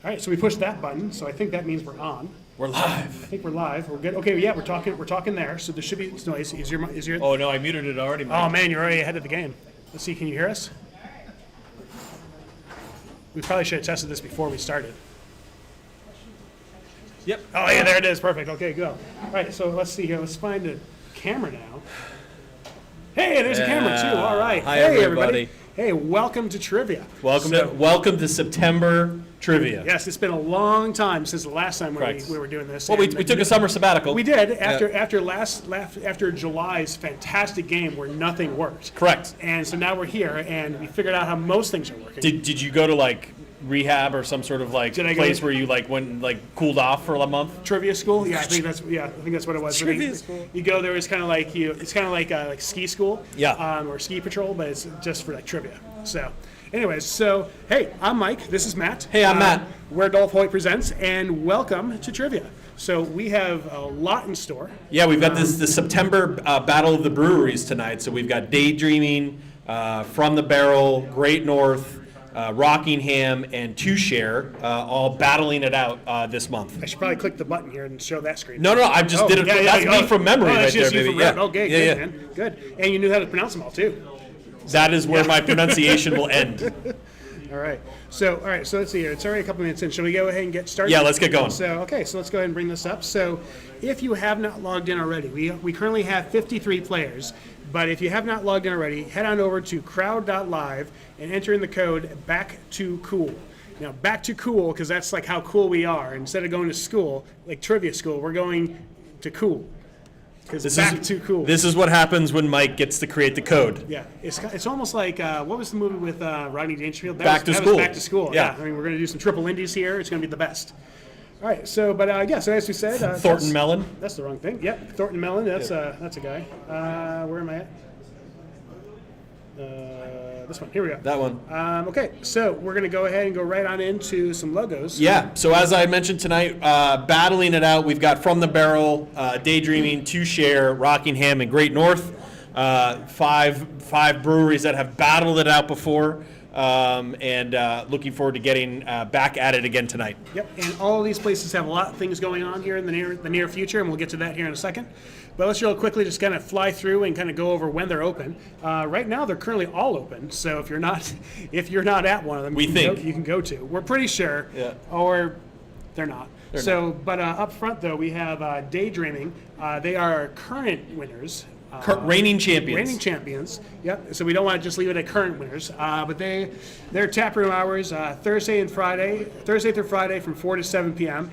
right, so we pushed that button, so I think that means we're on. We're live. I think we're live. We're good. Okay, yeah, we're talking there. So there should be noise. Is your? Oh no, I muted it already. Oh man, you're already ahead of the game. Let's see. Can you hear us? We probably should have tested this before we started. Yep. Oh yeah, there it is. Perfect. Okay, go. All right, so let's see here. Let's find a camera now. Hey, there's a camera too. All right. Hi, hey everybody. Hey, welcome to Trivia. Welcome to September Trivia. Yes, it's been a long time since the last time we were doing this. Well, we took a summer sabbatical. We did after July's fantastic game where nothing worked. Correct. And so now we're here, and we figured out how most things are working. Did you go to like rehab or some sort of like place where you like went like cooled off for a month? Trivia school? Yeah, I think that's what it was. Trivia school. You go there, it's kind of like ski school. Yeah. Or ski patrol, but it's just for like trivia. So, anyways, hey, I'm Mike. This is Matt. Hey, I'm Matt. We're Dolph Hoyt Presents, and welcome to Trivia. So we have a lot in store. Yeah, we've got the September Battle of the Breweries tonight. So we've got Daydreaming, From the Barrel, Great North, Rockingham, and Two Share all battling it out this month. I should probably click the button here and show that screen. No, I just did it. That's me from memory right there, baby. Yeah. Okay, good, man. Good. And you knew how to pronounce them all, too. That is where my pronunciation will end. All right. So let's see here. It's already a couple minutes in. Shall we go ahead and get started? Yeah, let's get going. So let's go ahead and bring this up. So if you have not logged in already, we currently have 53 players. But if you have not logged in already, head on over to crowd.live and enter in the code BACK2COOL. Now, back to cool, because that's like how cool we are. Instead of going to school, like trivia school, we're going to cool. Because back to cool. This is what happens when Mike gets to create the code. Yeah, it's almost like, what was the movie with Rodney Dangerfield? Back to School. Back to School, yeah. I mean, we're going to do some triple indies here. It's going to be the best. All right, so as we said. Thornton Mellon. That's the wrong thing. Yep, Thornton Mellon, that's a guy. Where am I at? This one, here we go. That one. Okay, so we're going to go ahead and go right on into some logos. Yeah, so as I mentioned tonight, battling it out, we've got From the Barrel, Daydreaming, Two Share, Rockingham, and Great North. Five breweries that have battled it out before, and looking forward to getting back at it again tonight. Yep, and all of these places have a lot of things going on here in the near future, and we'll get to that here in a second. But let's real quickly just kind of fly through and kind of go over when they're open. Right now, they're currently all open. So if you're not at one of them, you can go to. We're pretty sure, or they're not. But up front though, we have Daydreaming. They are current winners. Reigning champions. Reigning champions. Yep. So we don't want to just leave it at current winners. But their tap room hours Thursday through Friday from 4 to 7 p.m.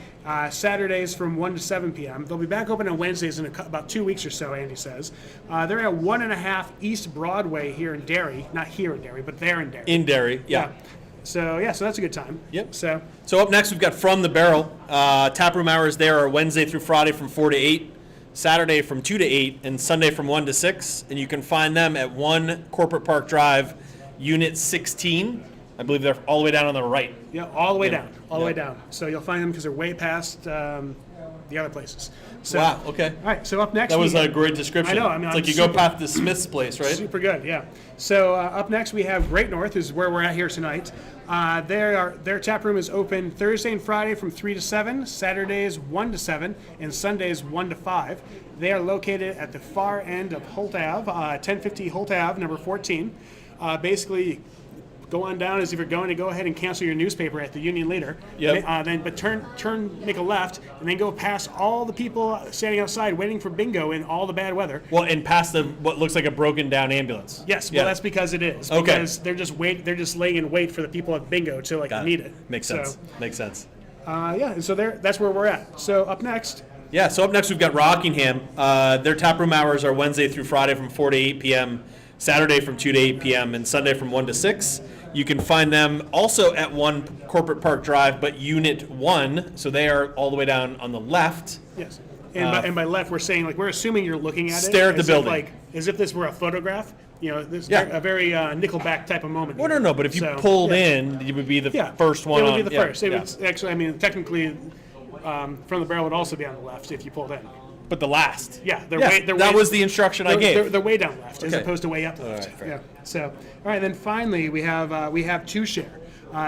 Saturdays from 1 to 7 p.m. They'll be back open on Wednesdays in about 2 weeks or so, Andy says. They're at 1.5 East Broadway here in Derry. Not here in Derry, but there in Derry. In Derry, yeah. So that's a good time. Yep. So up next we've got From the Barrel. Tap room hours there are Wednesday through Friday from 4 to 8. Saturday from 2 to 8, and Sunday from 1 to 6. And you can find them at 1 Corporate Park Drive, Unit 16. I believe they're all the way down on the right. Yeah, all the way down. All the way down. So you'll find them because they're way past the other places. So, wow, okay. All right, so up next. That was a great description. I know. It's like you go past the Smith's place, right? Super good, yeah. So up next we have Great North, is where we're at here tonight. Their tap room is open Thursday and Friday from 3 to 7, Saturdays 1 to 7, and Sundays 1 to 5. They are located at the far end of Holt Ave, 1050 Holt Ave, number 14. Basically, go on down as if you're going to go ahead and cancel your newspaper at the Union Leader. Yep. Make a left, and then go past all the people standing outside waiting for bingo in all the bad weather. Well, and past what looks like a broken down ambulance. Yes, well, that's because it is. Okay. Because they're just laying in wait for the people at bingo to need it. Makes sense. Makes sense. And so that's where we're at. So up next. Yeah, so up next we've got Rockingham. Their tap room hours are Wednesday through Friday from 4 to 8 p.m., Saturday from 2 to 8 p.m., and Sunday from 1 to 6. You can find them also at 1 Corporate Park Drive, but Unit 1, so they are all the way down on the left. Yes. And by left, we're saying, we're assuming you're looking at it. Stare at the building. As if this were a photograph. This is a very Nickelback type of moment. Well, no, but if you pulled in, it would be the first one. It would be the first. It would actually, technically, From the Barrel would also be on the left if you pulled in. But the last. Yeah, that was the instruction I gave. They're way down left as opposed to way up left. Yeah. So, all right, then finally we have Two Share.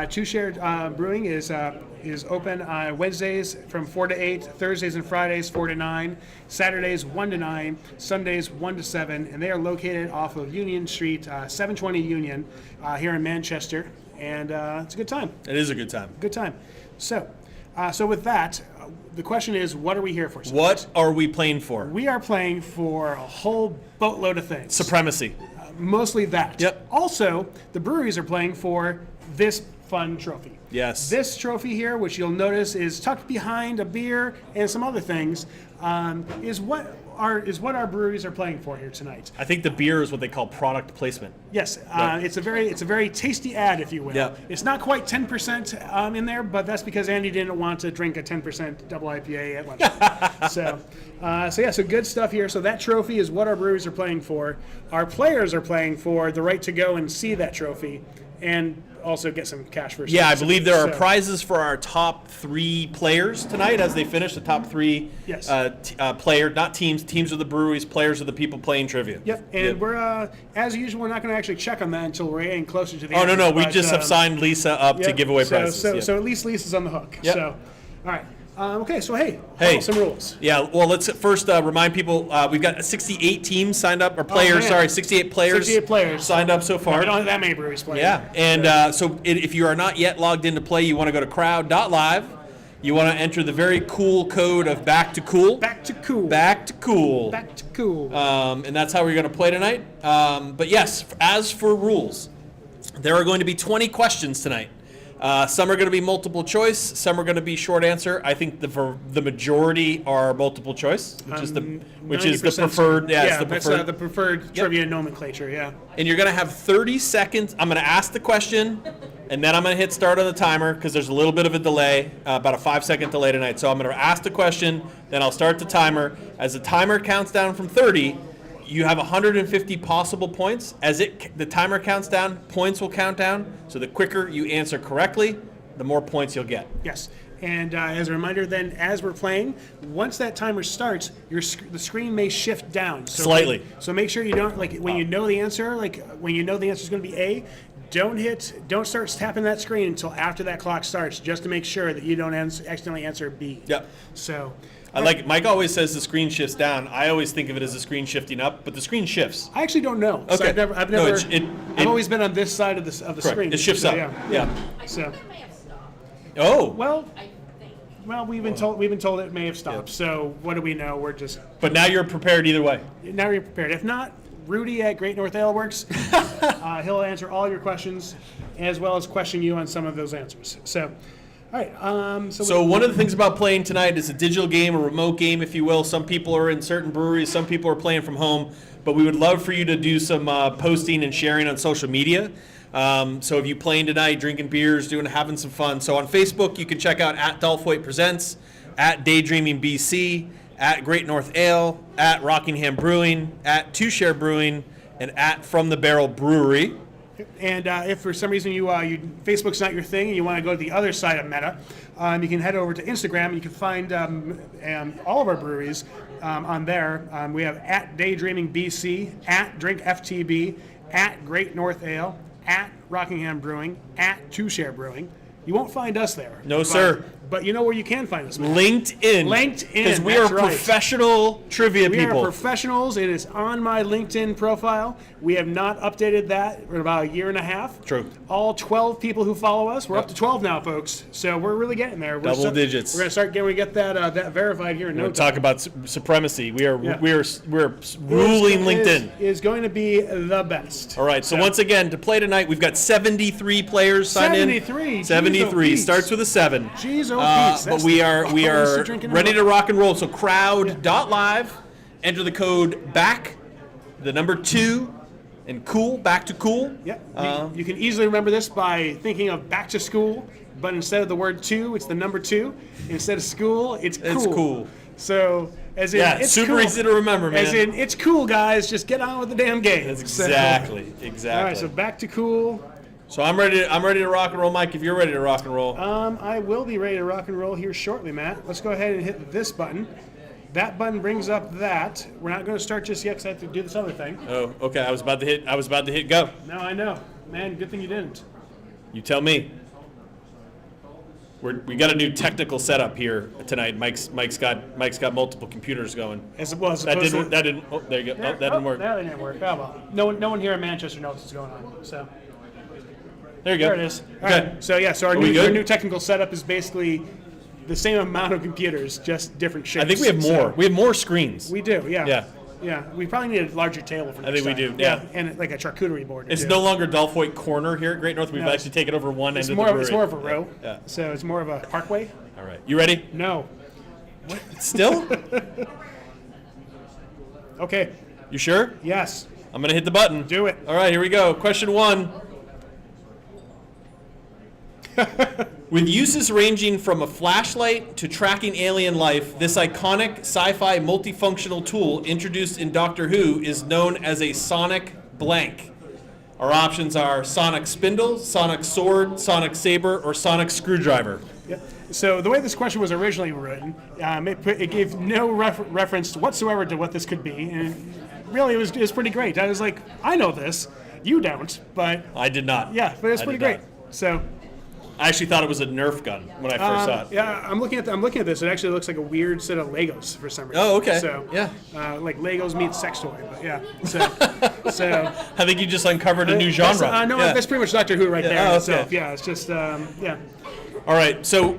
Two Share Brewing is open on Wednesdays from 4 to 8, Thursdays and Fridays 4 to 9, Saturdays 1 to 9, Sundays 1 to 7, and they are located off of Union Street, 720 Union, here in Manchester, and it's a good time. It is a good time. Good time. So with that, the question is, what are we here for? What are we playing for? We are playing for a whole boatload of things. Supremacy. Mostly that. Yep. Also, the breweries are playing for this fun trophy. Yes. This trophy here, which you'll notice is tucked behind a beer and some other things, is what our breweries are playing for here tonight. I think the beer is what they call product placement. Yes, it's a very tasty ad, if you will. Yeah. It's not quite 10% in there, but that's because Andy didn't want to drink a 10% double IPA at lunch. So good stuff here. So that trophy is what our breweries are playing for. Our players are playing for the right to go and see that trophy, and also get some cash for. Yeah, I believe there are prizes for our top 3 players tonight as they finish the top 3. Yes. Player, not teams. Teams are the breweries. Players are the people playing trivia. Yep. And we're as usual, we're not going to actually check on that until we're getting closer to the. Oh end. no, we just have signed Lisa up to give away prizes. So at least Lisa's on the hook. Yep. So, all right. Okay, so hey, some rules. Yeah, well, let's first remind people we've got 68 teams signed up, or players, 68 players. 68 players. Signed up so far. We don't have that many breweries playing. Yeah, and so if you are not yet logged into play, you want to go to crowd.live. You want to enter the very cool code of back to cool. Back to cool. Back to cool. Back to cool. And that's how we're going to play tonight. But yes, as for rules, there are going to be 20 questions tonight. Some are going to be multiple choice. Some are going to be short answer. I think the majority are multiple choice, which is the preferred. Yeah, it's the preferred. That's the preferred trivia nomenclature. Yeah. And you're going to have 30 seconds. I'm going to ask the question, and then I'm going to hit start on the timer because there's a little bit of a delay, about a 5-second delay tonight. So I'm going to ask the question, then I'll start the timer. As the timer counts down from 30. You have 150 possible points. As the timer counts down, points will count down. So the quicker you answer correctly, the more points you'll get. Yes. And as a reminder, then, as we're playing, once that timer starts, the screen may shift down slightly. So make sure you don't when you know the answer, when you know the answer is going to be A. Don't start tapping that screen until after that clock starts, just to make sure that you don't accidentally answer B. Yep. So. Mike always says the screen shifts down. I always think of it as the screen shifting up, but the screen shifts. I actually don't know. Okay. So I've always been on this side of the screen. It shifts up. Yeah. So. Oh. Well, we've been told it may have stopped. Yeah. So what do we know? We're just. But now you're prepared either way. Now you're prepared. If not, Rudy at Great North Ale Works, he'll answer all your questions, as well as question you on some of those answers. So. All right. So one of the things about playing tonight is a digital game, a remote game, if you will. Some people are in certain breweries, some people are playing from home, but we would love for you to do some posting and sharing on social media. So if you playing tonight, drinking beers, having some fun. So on Facebook, you can check out at Dolph Hoyt Presents, at Daydreaming BC, at Great North Ale, at Rockingham Brewing, at Two Share Brewing, and at From the Barrel Brewery. And if for some reason Facebook's not your thing and you want to go to the other side of Meta, you can head over to Instagram and you can find all of our breweries on there. We have at Daydreaming BC, at Drink FTB, at Great North Ale, at Rockingham Brewing, at Two Share Brewing. You won't find us there. No, sir. But you know where you can find us, man. LinkedIn. Because we are professional trivia people. We are professionals. It is on my LinkedIn profile. We have not updated that in about a year and a half. True. All 12 people who follow us. We're up to 12 now, folks. So we're really getting there. Double digits. We're going to start get that verified here in no time. Talk about supremacy. We're ruling LinkedIn. Is going to be the best. All right. So once again, to play tonight, we've got 73 players signed in. 73. Starts with a 7. Jeez, but we are ready to rock and roll. So crowd.live, enter the code back, the number 2, and cool, back to cool. Yeah. You can easily remember this by thinking of back to school, but instead of the word 2, it's the number 2. Instead of school, it's cool. It's cool. So, as in, it's super cool. Easy to remember, man. As in, it's cool, guys. Just get on with the damn game. That's exactly. All right, so back to cool. So I'm ready to rock and roll, Mike, if you're ready to rock and roll. I will be ready to rock and roll here shortly, Matt. Let's go ahead and hit this button. That button brings up that. We're not going to start just yet because I have to do this other thing. Oh, okay. I was about to hit go. No, I know. Man, good thing you didn't. You tell me. We got a new technical setup here tonight. Mike's got multiple computers going. As well as That didn't. Oh, there you go. That didn't work. That didn't work. Oh, well. No one here in Manchester knows what's going on. So There you go. there it is. All Okay. right. So yeah. So our new technical setup is basically the same amount of computers, just different shapes. I think we have more. So We have more screens. we do. Yeah. Yeah. Yeah. We probably need a larger table for. I think we do, yeah. And like a charcuterie board. It's no longer Dolph Hoyt Corner here at Great North. We've No, actually taken over one end of the more. brewery. It's more of a row. Yeah. So it's more of a parkway. All right. You ready? No. Still? Okay. You sure? Yes. I'm going to hit the button. Do it. All right, here we go. Question 1. With uses ranging from a flashlight to tracking alien life, this iconic sci-fi multifunctional tool introduced in Doctor Who is known as a sonic blank. Our options are sonic spindle, sonic sword, sonic saber, or sonic screwdriver. Yeah. So the way this question was originally written, it gave no reference whatsoever to what this could be, and really it was pretty great. I was like, I know this, you don't, but I did not. yeah, but it's I pretty did great. not. So I actually thought it was a Nerf gun when I first saw it. yeah, I'm looking at this. It actually looks like a weird set of Legos for some reason. Oh, okay. So Yeah. like Legos meets sex toy, but yeah. So I think you just uncovered a new genre. no, Yeah. that's pretty much Doctor Who right there. Oh, okay. So yeah, it's just yeah. All right, so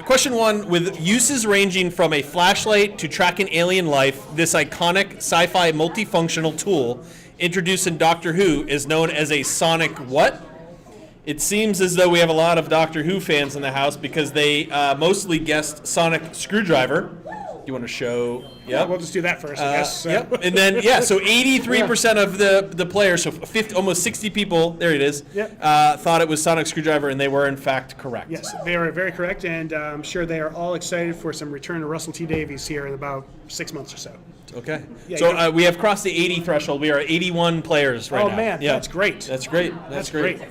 question 1, with uses ranging from a flashlight to tracking alien life, this iconic sci-fi multifunctional tool introduced in Doctor Who is known as a sonic what? It seems as though we have a lot of Doctor Who fans in the house because they mostly guessed sonic screwdriver. You want to show? Yeah. We'll just do that first, I guess. So. Yep. And then so 83% of the players, so 50, almost 60 people, there it is, Yep. thought it was sonic screwdriver, and they were in fact correct. Yes, they are very correct, and I'm sure they are all excited for some return to Russell T Davies here in about 6 months or so. Okay. Yeah, So we have crossed the 80 threshold. We are at 81 players right now. Oh man, Yeah. that's great. That's great. That's great.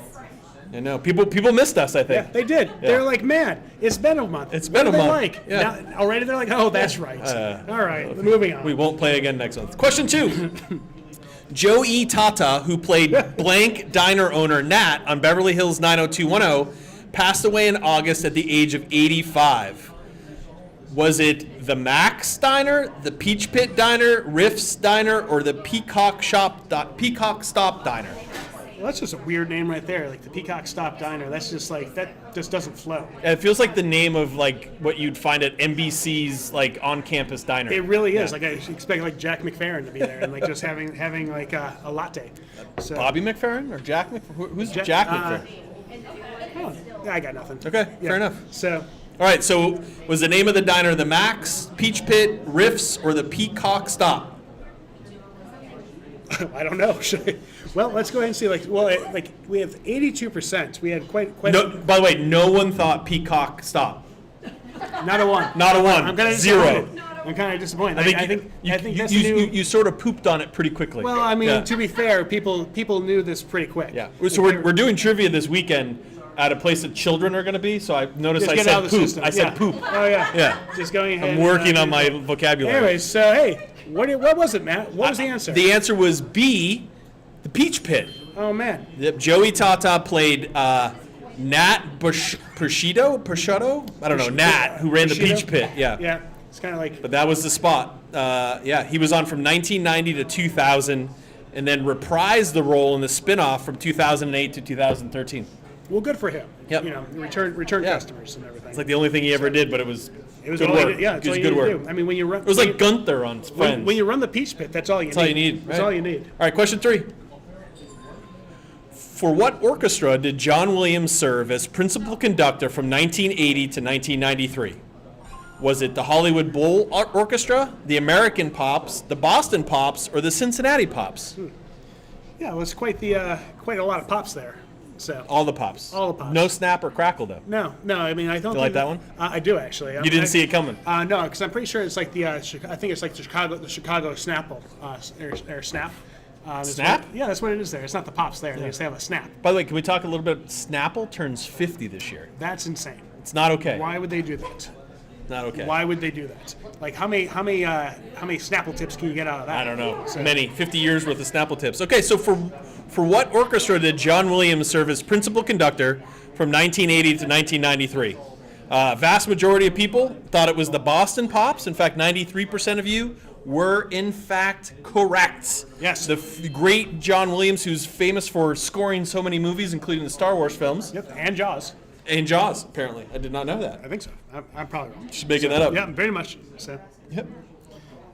I know. People missed us, I Yeah, think. they did. They're like, man, it's been a month. It's been What a are they month. Like? Yeah. Now, already they're like, oh, that's right. All right, moving on. We won't play again next month. Question 2. Joe E. Tata, who played blank diner owner Nat on Beverly Hills 90210, passed away in August at the age of 85. Was it the Max Diner, the Peach Pit Diner, Riff's Diner, or the Peacock Stop Diner? Well, that's just a weird name right there, like the Peacock Stop Diner. That's just like that just doesn't flow. It feels like the name of like what you'd find at NBC's like on-campus diner. It really is. Like I expect like Jack McFerrin to be there and like just having like a latte. So, Bobby McFerrin or Jack McFerrin? Who's Ja- Jack uh, McFerrin? oh, I got nothing. Okay, Yeah. fair enough. So All right, so was the name of the diner the Max, Peach Pit, Riffs, or the Peacock Stop? I don't know. Well, let's go ahead and see. Like we have 82%. We had quite No, by the way, no one thought Peacock Stop. not a one. Not a one. I'm kind of Zero. disappointed. I'm kind of disappointed. I think that's you, new. you sort of pooped on it pretty quickly. Well, I mean, Yeah. to be fair, people knew this pretty quick. Yeah. So we're doing trivia this weekend at a place that children are going to be. So I noticed Just I get it out said of the poop. system. I said Yeah. poop. Oh yeah. Yeah. Just going ahead. I'm and, working on my do that. vocabulary. Anyways, so hey, what was it, Matt? What was the answer? The answer was B, the Peach Pit. Oh man. Yep, Joey Tata played Nat Buscido? I don't know, Nat, who ran the Bushido? Peach Pit. Yeah. Yeah. It's kind of like. But that was the spot. Yeah, he was on from 1990 to 2000, and then reprised the role in the spin-off from 2008 to 2013. Well, good for him. Yep. You know, return Yeah. customers and everything. It's like the only thing he ever did, but it was good all you work. did- yeah, it's it all was you good need to work. do. I mean, when you run, It was like Gunther on Friends. when you run the Peach Pit, that's all you need. That's all you need. That's right? all you need. All right, question 3. For what orchestra did John Williams serve as principal conductor from 1980 to 1993? Was it the Hollywood Bowl Orchestra, the American Pops, the Boston Pops, or the Cincinnati Pops? Yeah, well, it's quite a lot of pops there. So. All the Pops. All the Pops. No snap or crackle, though. No. I mean, I don't. You like think that one? I do actually. You didn't see it coming. No, because I'm pretty sure it's like the. I think it's like the Chicago Snapple or Snap. Snap? Yeah, that's what it is there. It's not the pops there. They just have a snap. By the way, can we talk a little bit? Snapple turns 50 this year. That's insane. It's not okay. Why would they do that? Not okay. Why would they do that? Like how many Snapple tips can you get out of that? I don't know. So- Many. 50 years worth of Snapple tips. Okay, so for what orchestra did John Williams serve as principal conductor from 1980 to 1993? Vast majority of people thought it was the Boston Pops. In fact, 93% of you were in fact correct. Yes. The great John Williams, who's famous for scoring so many movies, including the Star Wars films. Yep, and Jaws. And Jaws, apparently. I did not know that. I think so. I'm probably wrong. Just making that up. Yeah, very much. So, Yep.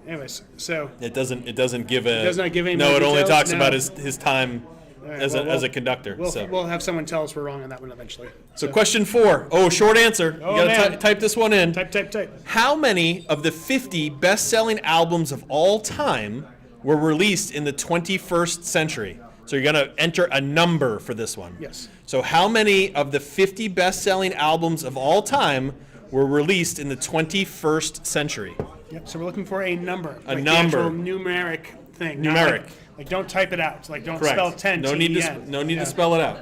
anyways, so It doesn't give a. It does not give any No, more it only details? talks No. about his time right, as well, a conductor. we'll have someone tell us we're wrong on that one eventually. So question 4. Oh, short answer. Oh, you man. gotta type this one in. Type. How many of the 50 best-selling albums of all time were released in the 21st century? So you're going to enter a number for this one. Yes. So how many of the 50 best-selling albums of all time were released in the 21st century? Yep. So we're looking for a number. A like number. The actual numeric thing. not Numeric. Like don't type it out. Like don't Correct. spell 10. No need T-E-N. to spell it out.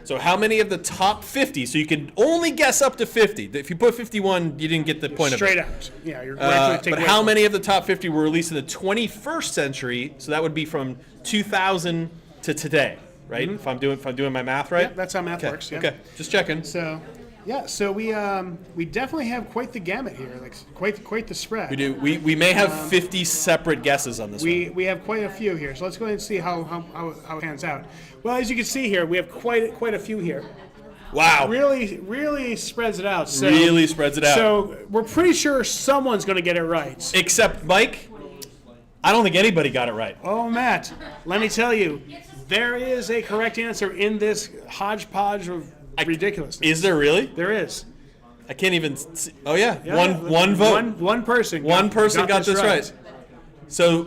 So how many of the top 50? So you can only guess up to 50. If you put 51, you didn't get the point Straight of it. out. Yeah, you're right. But how many of the top 50 were released in the 21st century? So that would be from 2000 to today, right? If I'm doing my math right. Yeah, that's how math Okay. works. Yeah. Okay, just checking. So, yeah. So we definitely have quite the gamut here. Like quite the spread. We do. We may have 50 separate guesses on this one. We have quite a few here. So let's go ahead and see how it pans out. Well, as you can see here, we have quite a few here. Wow. Really spreads it out. So, Really spreads it out. So we're pretty sure someone's going to get it right. Except Mike, I don't think anybody got it right. Oh, Matt, let me tell you, there is a correct answer in this hodgepodge of ridiculousness. Is there really? There is. I can't even see. Oh yeah, Yeah, one vote. One person. One person got this right. So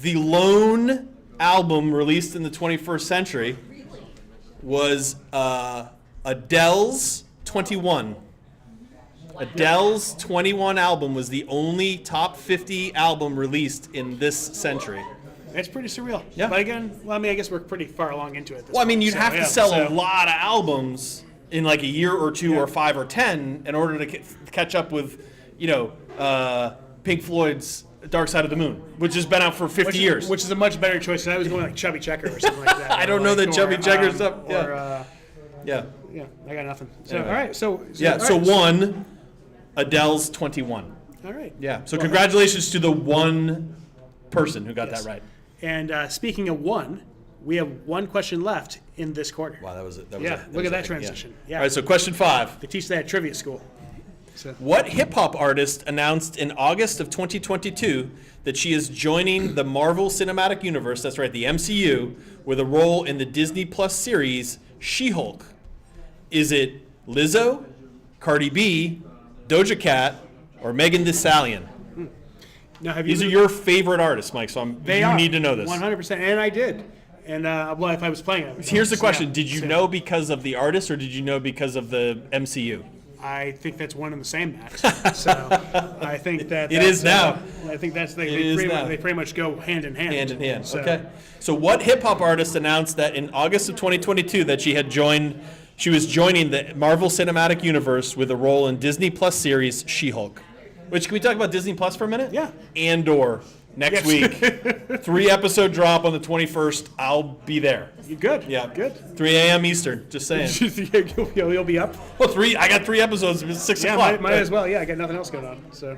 the lone album released in the 21st century was Adele's 21. Adele's 21 album was the only top 50 album released in this century. It's pretty surreal. Yeah. But again, well, I mean, I guess we're pretty far along into it. Well, I mean, you'd have to sell so a lot of albums in like a year or two or 5 or 10 in order to catch up with, Pink Floyd's Dark Side of the Moon, which has been out for 50 years. Which is a much better choice. I was going like Chubby Checker or something like that. I don't know that Chubby Checker's up. Yeah. Or, Yeah. yeah, I got nothing. So, Anyway. all right. So Yeah, all so right, one, Adele's 21. All right. Yeah, so Well, congratulations to the one person who got that right. And speaking of one, we have one question left in this quarter. Wow, that was it. Yeah, look at that transition. Yeah. All right, so question 5. They teach that at trivia school. So, What hip-hop artist announced in August of 2022 that she is joining the Marvel Cinematic Universe, that's right, the MCU, with a role in the Disney Plus series She-Hulk? Is it Lizzo, Cardi B, Doja Cat, or Megan Thee Stallion? now, have you? These are your favorite artists, Mike, so you need to know this. 100%, and I did. And well, if I was playing it. Here's the question. Yeah, Did you so know because of the artist or did you know because of the MCU? I think that's one and the same, Max. So I think that It is now. I think that's It is now. they pretty much go hand in hand. Hand in hand. So, Okay. So what hip hop artist announced that in August of 2022 that she was joining the Marvel Cinematic Universe with a role in Disney Plus series She-Hulk? Which, can we talk about Disney Plus for a minute? Yeah. Andor next Yes. week. 3-episode drop on the 21st. I'll be there. You good? Yeah. Good. 3 a.m. Eastern. Just saying. You'll be up. Well, I got 3 episodes. It's 6 Yeah, o'clock. might as well. Yeah, I got nothing else going on. So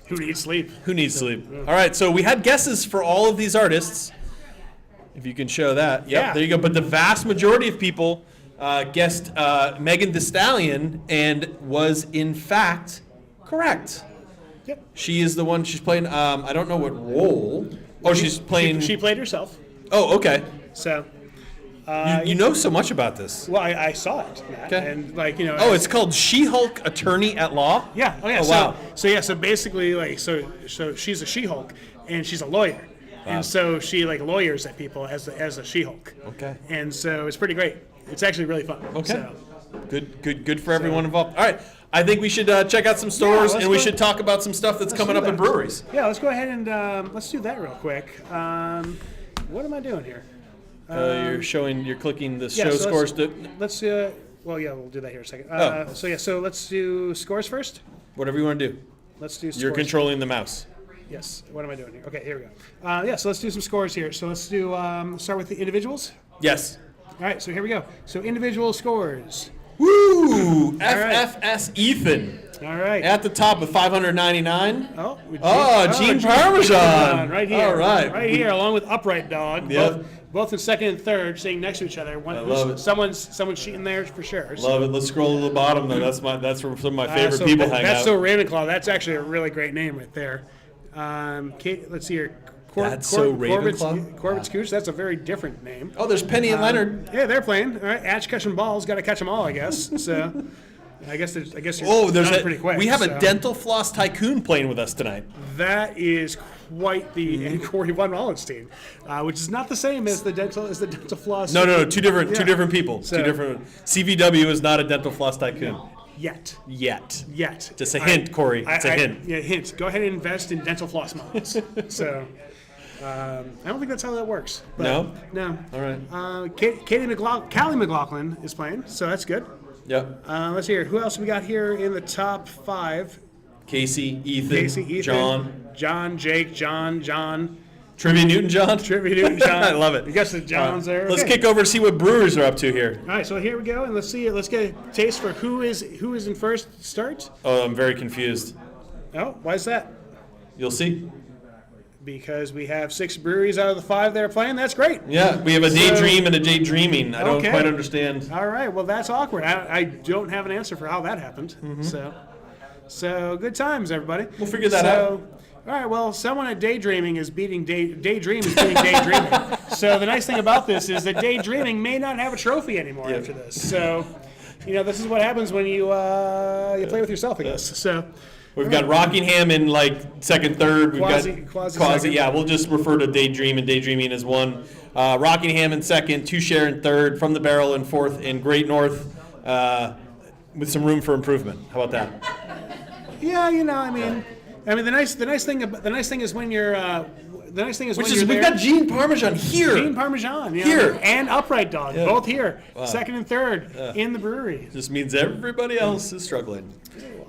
who needs sleep? Who needs sleep? All right, so we had guesses for all of these artists. If you can show that. Yep, Yeah. there you go. But the vast majority of people guessed Megan Thee Stallion and was, in fact, correct. Yep. She is the one, she's playing, I don't know what role. Oh, she's playing. She played herself. Oh, okay. So. You know so much about this. Well, I saw it, Matt, Okay. and Oh, it's called She-Hulk Attorney at Law? yeah. Oh yeah. Oh, wow. So basically, so she's a She-Hulk, and she's a lawyer, and so she lawyers at people as a She-Hulk. Okay. And so it's pretty great. It's actually really fun. Okay. So, Good for everyone involved. All right, I think we should check out some stores let's and we go. should talk about some stuff that's coming do up in that. breweries. yeah, let's go ahead and let's do that real quick. What am I doing here? You're clicking the Yeah, show so scores. Let's well, yeah, we'll do that here in a second. Oh. So let's do scores first. Whatever you want to do. Let's do scores. You're controlling the mouse. Yes. What am I doing here? Okay, here we go. Yeah, so let's do some scores here. So let's do start with the individuals. Yes. All right, so here we go. So individual scores. Woo! Ooh, right. FFS Ethan. All right. At the top with 599. Gene Gene Parmesan. right here. All right. Right here, along with Upright Dog. Yep. Both in second and third, sitting next to each other. I love it. Someone's cheating there for sure. Love it. Let's scroll to the bottom though. That's where some of my favorite people hang that's out. so Ravenclaw. That's actually a really great name right there. Let's see here. That's so Ravenclaw? Corbett's Cooch. That's a very different name. Oh, there's Penny and Leonard. Yeah, they're playing. All right, Atch catching balls. Got to catch them all, I guess. So, I guess you're done pretty quick. We have so. a dental floss tycoon playing with us tonight. That is quite the and Corey Von Wallenstein, which is not the same as the dental floss. No, two different people. So- Two different. CVW is not a dental floss tycoon. Yet. Just a hint, Corey. It's a hint. Yeah, hint. Go ahead and invest in dental floss models. So, I don't think that's how that works. But No? All right. Callie McLaughlin is playing, so that's good. Yep. Let's hear. Who else we got here in the top 5? Casey, Ethan, John, Jake, John. Trivia Newton John. I love it. You guess the Johns there. Let's Okay. kick over to see what Breweries are up to here. All right, so here we go, and let's see. Let's get a taste for who is in first start. Oh, I'm very confused. Oh, why is that? You'll see. Because we have 6 breweries out of the 5 that are playing. That's great. Yeah, we have a daydream and a daydreaming. I don't Okay. quite understand. All right, well, that's awkward. I don't have an answer for how that happened. So good times, everybody. We'll figure that out. All right, well, someone at Daydreaming is beating Daydreaming. So the nice thing about this is that Daydreaming may not have a trophy anymore after this. So, this is what happens when you play with yourself, I guess. So. We've got Rockingham in second, third. We've Quasi got second. Yeah, we'll just refer to Daydream and Daydreaming as one. Rockingham in second, Two Share in third, From the Barrel in fourth, and Great North with some room for improvement. How about that? Yeah, the nice thing is when you're. We've got Gene Parmesan here. Gene Parmesan, here, and Upright Dog, both here, second and third in the brewery. This means everybody else is struggling.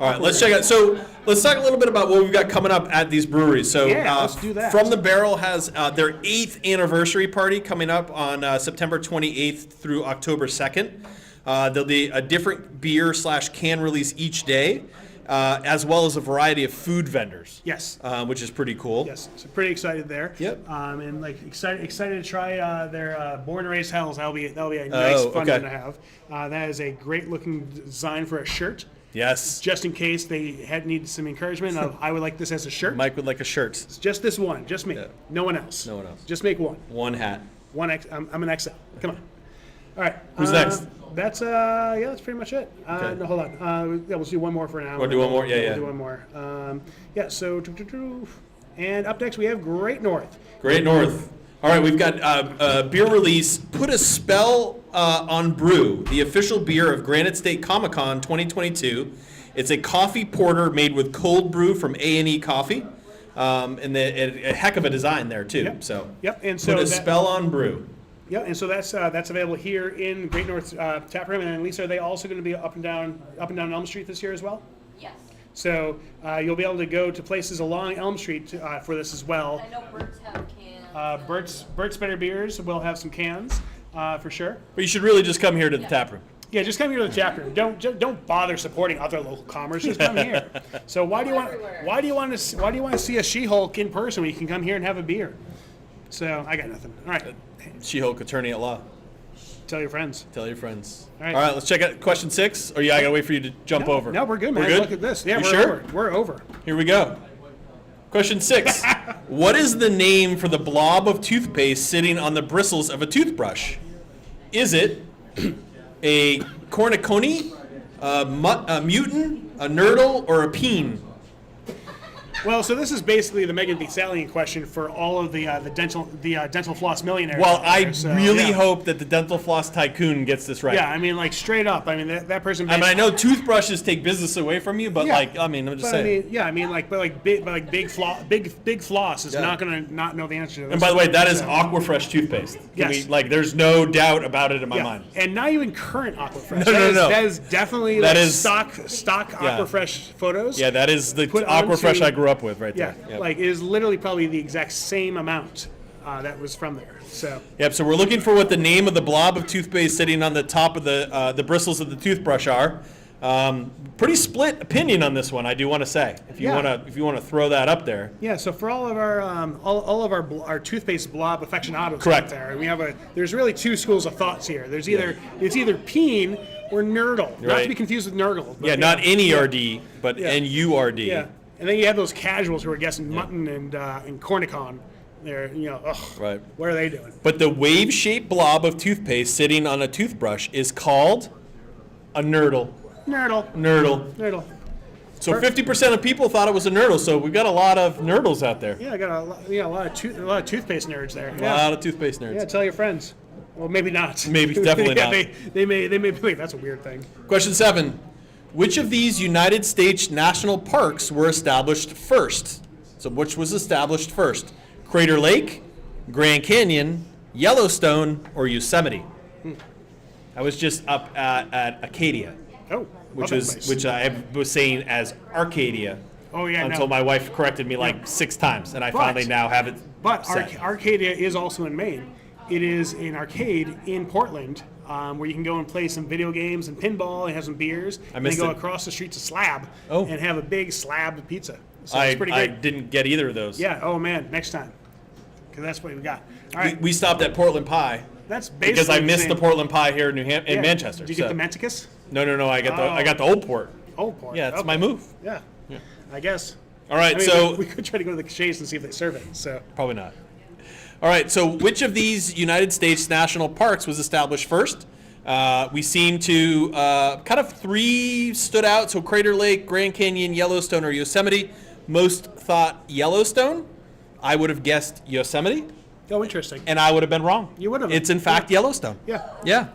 All right, let's check out. So let's talk a little bit about what we've got coming up at these breweries. So let's do that. From the Barrel has their 8th anniversary party coming up on September 28th through October 2nd. There'll be a different beer / can release each day. As well as a variety of food vendors. Yes. Which is pretty cool. Yes. So pretty excited there. Yep. And excited to try their Born and Raised Hells. That'll be a nice fun one to have. That is a great looking design for a shirt. Yes. Just in case they need some encouragement of, I would like this as a shirt. Mike would like a shirt. It's just this one. Just me. Yeah. No one else. Just make one. One hat. I'm an XL. Come on. All right. Who's next? That's pretty much it. Okay. No, hold on. We'll do one more for now. We'll do one more. Yeah. We'll do one more. So and up next we have Great North. Great North. All right, we've got beer release. Put a Spell on Brew, the official beer of Granite State Comic Con 2022. It's a coffee porter made with cold brew from A&E Coffee, and a heck of a design there too. Yep. So. Yep. And so Put a Spell on Brew. Yeah, and so that's available here in Great North Tap Room. And then Lisa, are they also going to be up and down Elm Street this year as well? Yes. So you'll be able to go to places along Elm Street for this as well. I know Bert's have cans. Bert's Better Beers will have some cans for sure. But you should really just come here to the tap room. Yeah, just come here to the tap room. Don't bother supporting other local commerce. Just come here. So why do you want to see a She-Hulk in person when you can come here and have a beer? So I got nothing. All right. She-Hulk attorney at law. Tell your friends. Tell your friends. All right. All right, let's check out question 6. Or I gotta wait for you to jump over. No, we're good, man. We're good? Look at this. Yeah, You we're sure? over. We're over. Here we go. Question 6. What is the name for the blob of toothpaste sitting on the bristles of a toothbrush? Is it a cornicone, a mutant, a nurdle, or a peen? Well, so this is basically the Megan Thee Stallion question for all of the dental floss millionaires. Well, out there. I So, really yeah. hope that the dental floss tycoon gets this right. Yeah, I mean, straight up. I mean, that person. I know toothbrushes take business away from you, but Yeah. I'm just saying. Big floss is not gonna not know the answer to this. And by the way, that is So- Aquafresh toothpaste. Yes. There's no doubt about it in my Yeah. mind. And not even current Aquafresh. No. That is definitely stock Yeah. Aquafresh photos. Yeah, that is the Put Aquafresh onto- I grew up with right Yeah, there. Yep. it is literally probably the exact same amount that was from there. So Yep. So we're looking for what the name of the blob of toothpaste sitting on the top of the bristles of the toothbrush are. Pretty split opinion on this one, I do want to say. If you want to throw that up there. yeah, so for all of our our toothpaste blob aficionados Correct. out there, we have there's really two schools of thoughts here. There's it's either peen or nurdle, not to Right. be confused with nurgle. But Yeah, not NERD, but NURD. Yeah, and then you have those casuals who are guessing mutton and cornicon. They're Right. What are they doing? But the wave-shaped blob of toothpaste sitting on a toothbrush is called a nurdle. Nurdle. So 50% of people thought it was a nurdle. So we've got a lot of nurdles out there. Yeah, I got a lot of toothpaste nerds there. A lot of toothpaste nerds. Yeah, tell your friends. Well, maybe not. Maybe, definitely yeah, not. They may be like, that's a weird thing. Question 7. Which of these United States national parks were established first? So which was established first? Crater Lake, Grand Canyon, Yellowstone, or Yosemite? I was just up at Acadia, Oh, which I was saying as Arcadia. Oh yeah, Until my wife corrected me like 6 times, and I finally now have it. But set. Arcadia is also in Maine. It is an arcade in Portland where you can go and play some video games and pinball and have some beers. And then go across the street to Slab and have a big slab pizza. So it's pretty I good. didn't get either of those. Yeah. Oh man, next time, because that's what we got. All right. We stopped at Portland Pie. That's basically Because I missed same. the Portland Pie here in Manchester. Did you get the Menticus? No. I got the Old Port. Old Port. Yeah, that's Okay. my move. Yeah. I guess. All right, I mean, so we could try to go to the Shays and see if they serve it. So probably not. All right, so which of these United States national parks was established first? We seem to kind of 3 stood out. So Crater Lake, Grand Canyon, Yellowstone, or Yosemite. Most thought Yellowstone. I would have guessed Yosemite, oh, interesting. and I would have been wrong. You would have. It's in fact Yellowstone. Yeah. Yeah.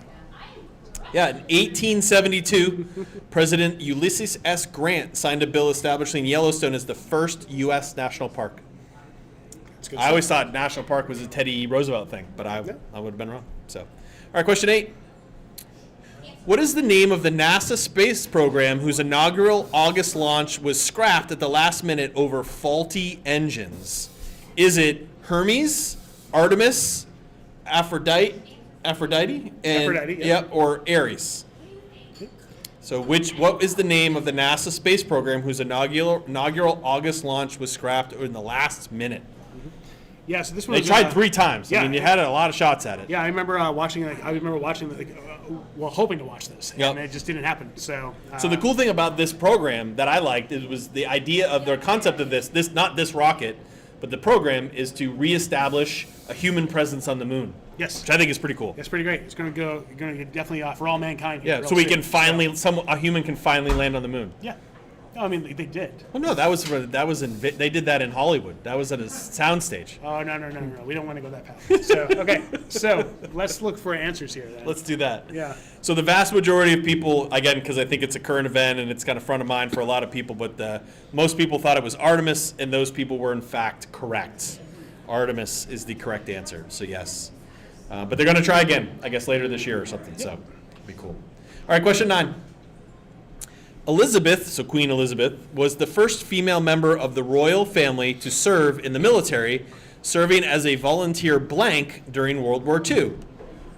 Yeah, in 1872, President Ulysses S. Grant signed a bill establishing Yellowstone as the first U.S. national park. That's good I always thought national park was a Teddy Roosevelt thing, but I would have been wrong. So, all right, question 8. What is the name of the NASA space program whose inaugural August launch was scrapped at the last minute over faulty engines? Is it Hermes, Artemis, Aphrodite, Aphrodite, yeah. or Ares? So what is the name of the NASA space program whose inaugural August launch was scrapped in the last minute? Yeah, so this one They was, tried 3 times. yeah. I mean, you had a lot of shots at it. Yeah, I remember watching. Hoping to watch this, Yep. and it just didn't happen. So. So the cool thing about this program that I liked was the idea of their concept of this not this rocket, but the program is to reestablish a human presence on the moon. Yes. Which I think is pretty cool. It's pretty great. It's going to definitely for all mankind. Here Yeah. real So we soon. can finally a human can finally land on the moon. Yeah. No, I mean they did. Well, no, they did that in Hollywood. That was at a soundstage. Oh no. We don't want to go that path. So okay. So let's look for answers here then. Let's do that. Yeah. So the vast majority of people, again, because I think it's a current event and it's kind of front of mind for a lot of people, but most people thought it was Artemis, and those people were in fact correct. Artemis is the correct answer. So yes, but they're going to try again, I guess, later this year or something. So it'll be cool. All right, question 9. Elizabeth, so Queen Elizabeth, was the first female member of the royal family to serve in the military, serving as a volunteer blank during World War II.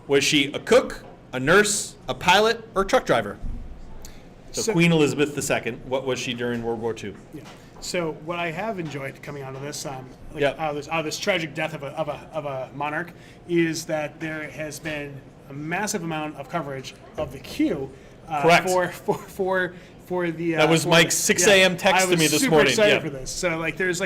Was she a cook, a nurse, a pilot, or truck driver? So Queen Elizabeth II, what was she during World War II? Yeah. So what I have enjoyed coming out of this, out of this tragic death of a monarch, is that there has been a massive amount of coverage of the queue. Correct. For the that was Mike's 6 a.m. text to me this morning. I was super excited for this. So there's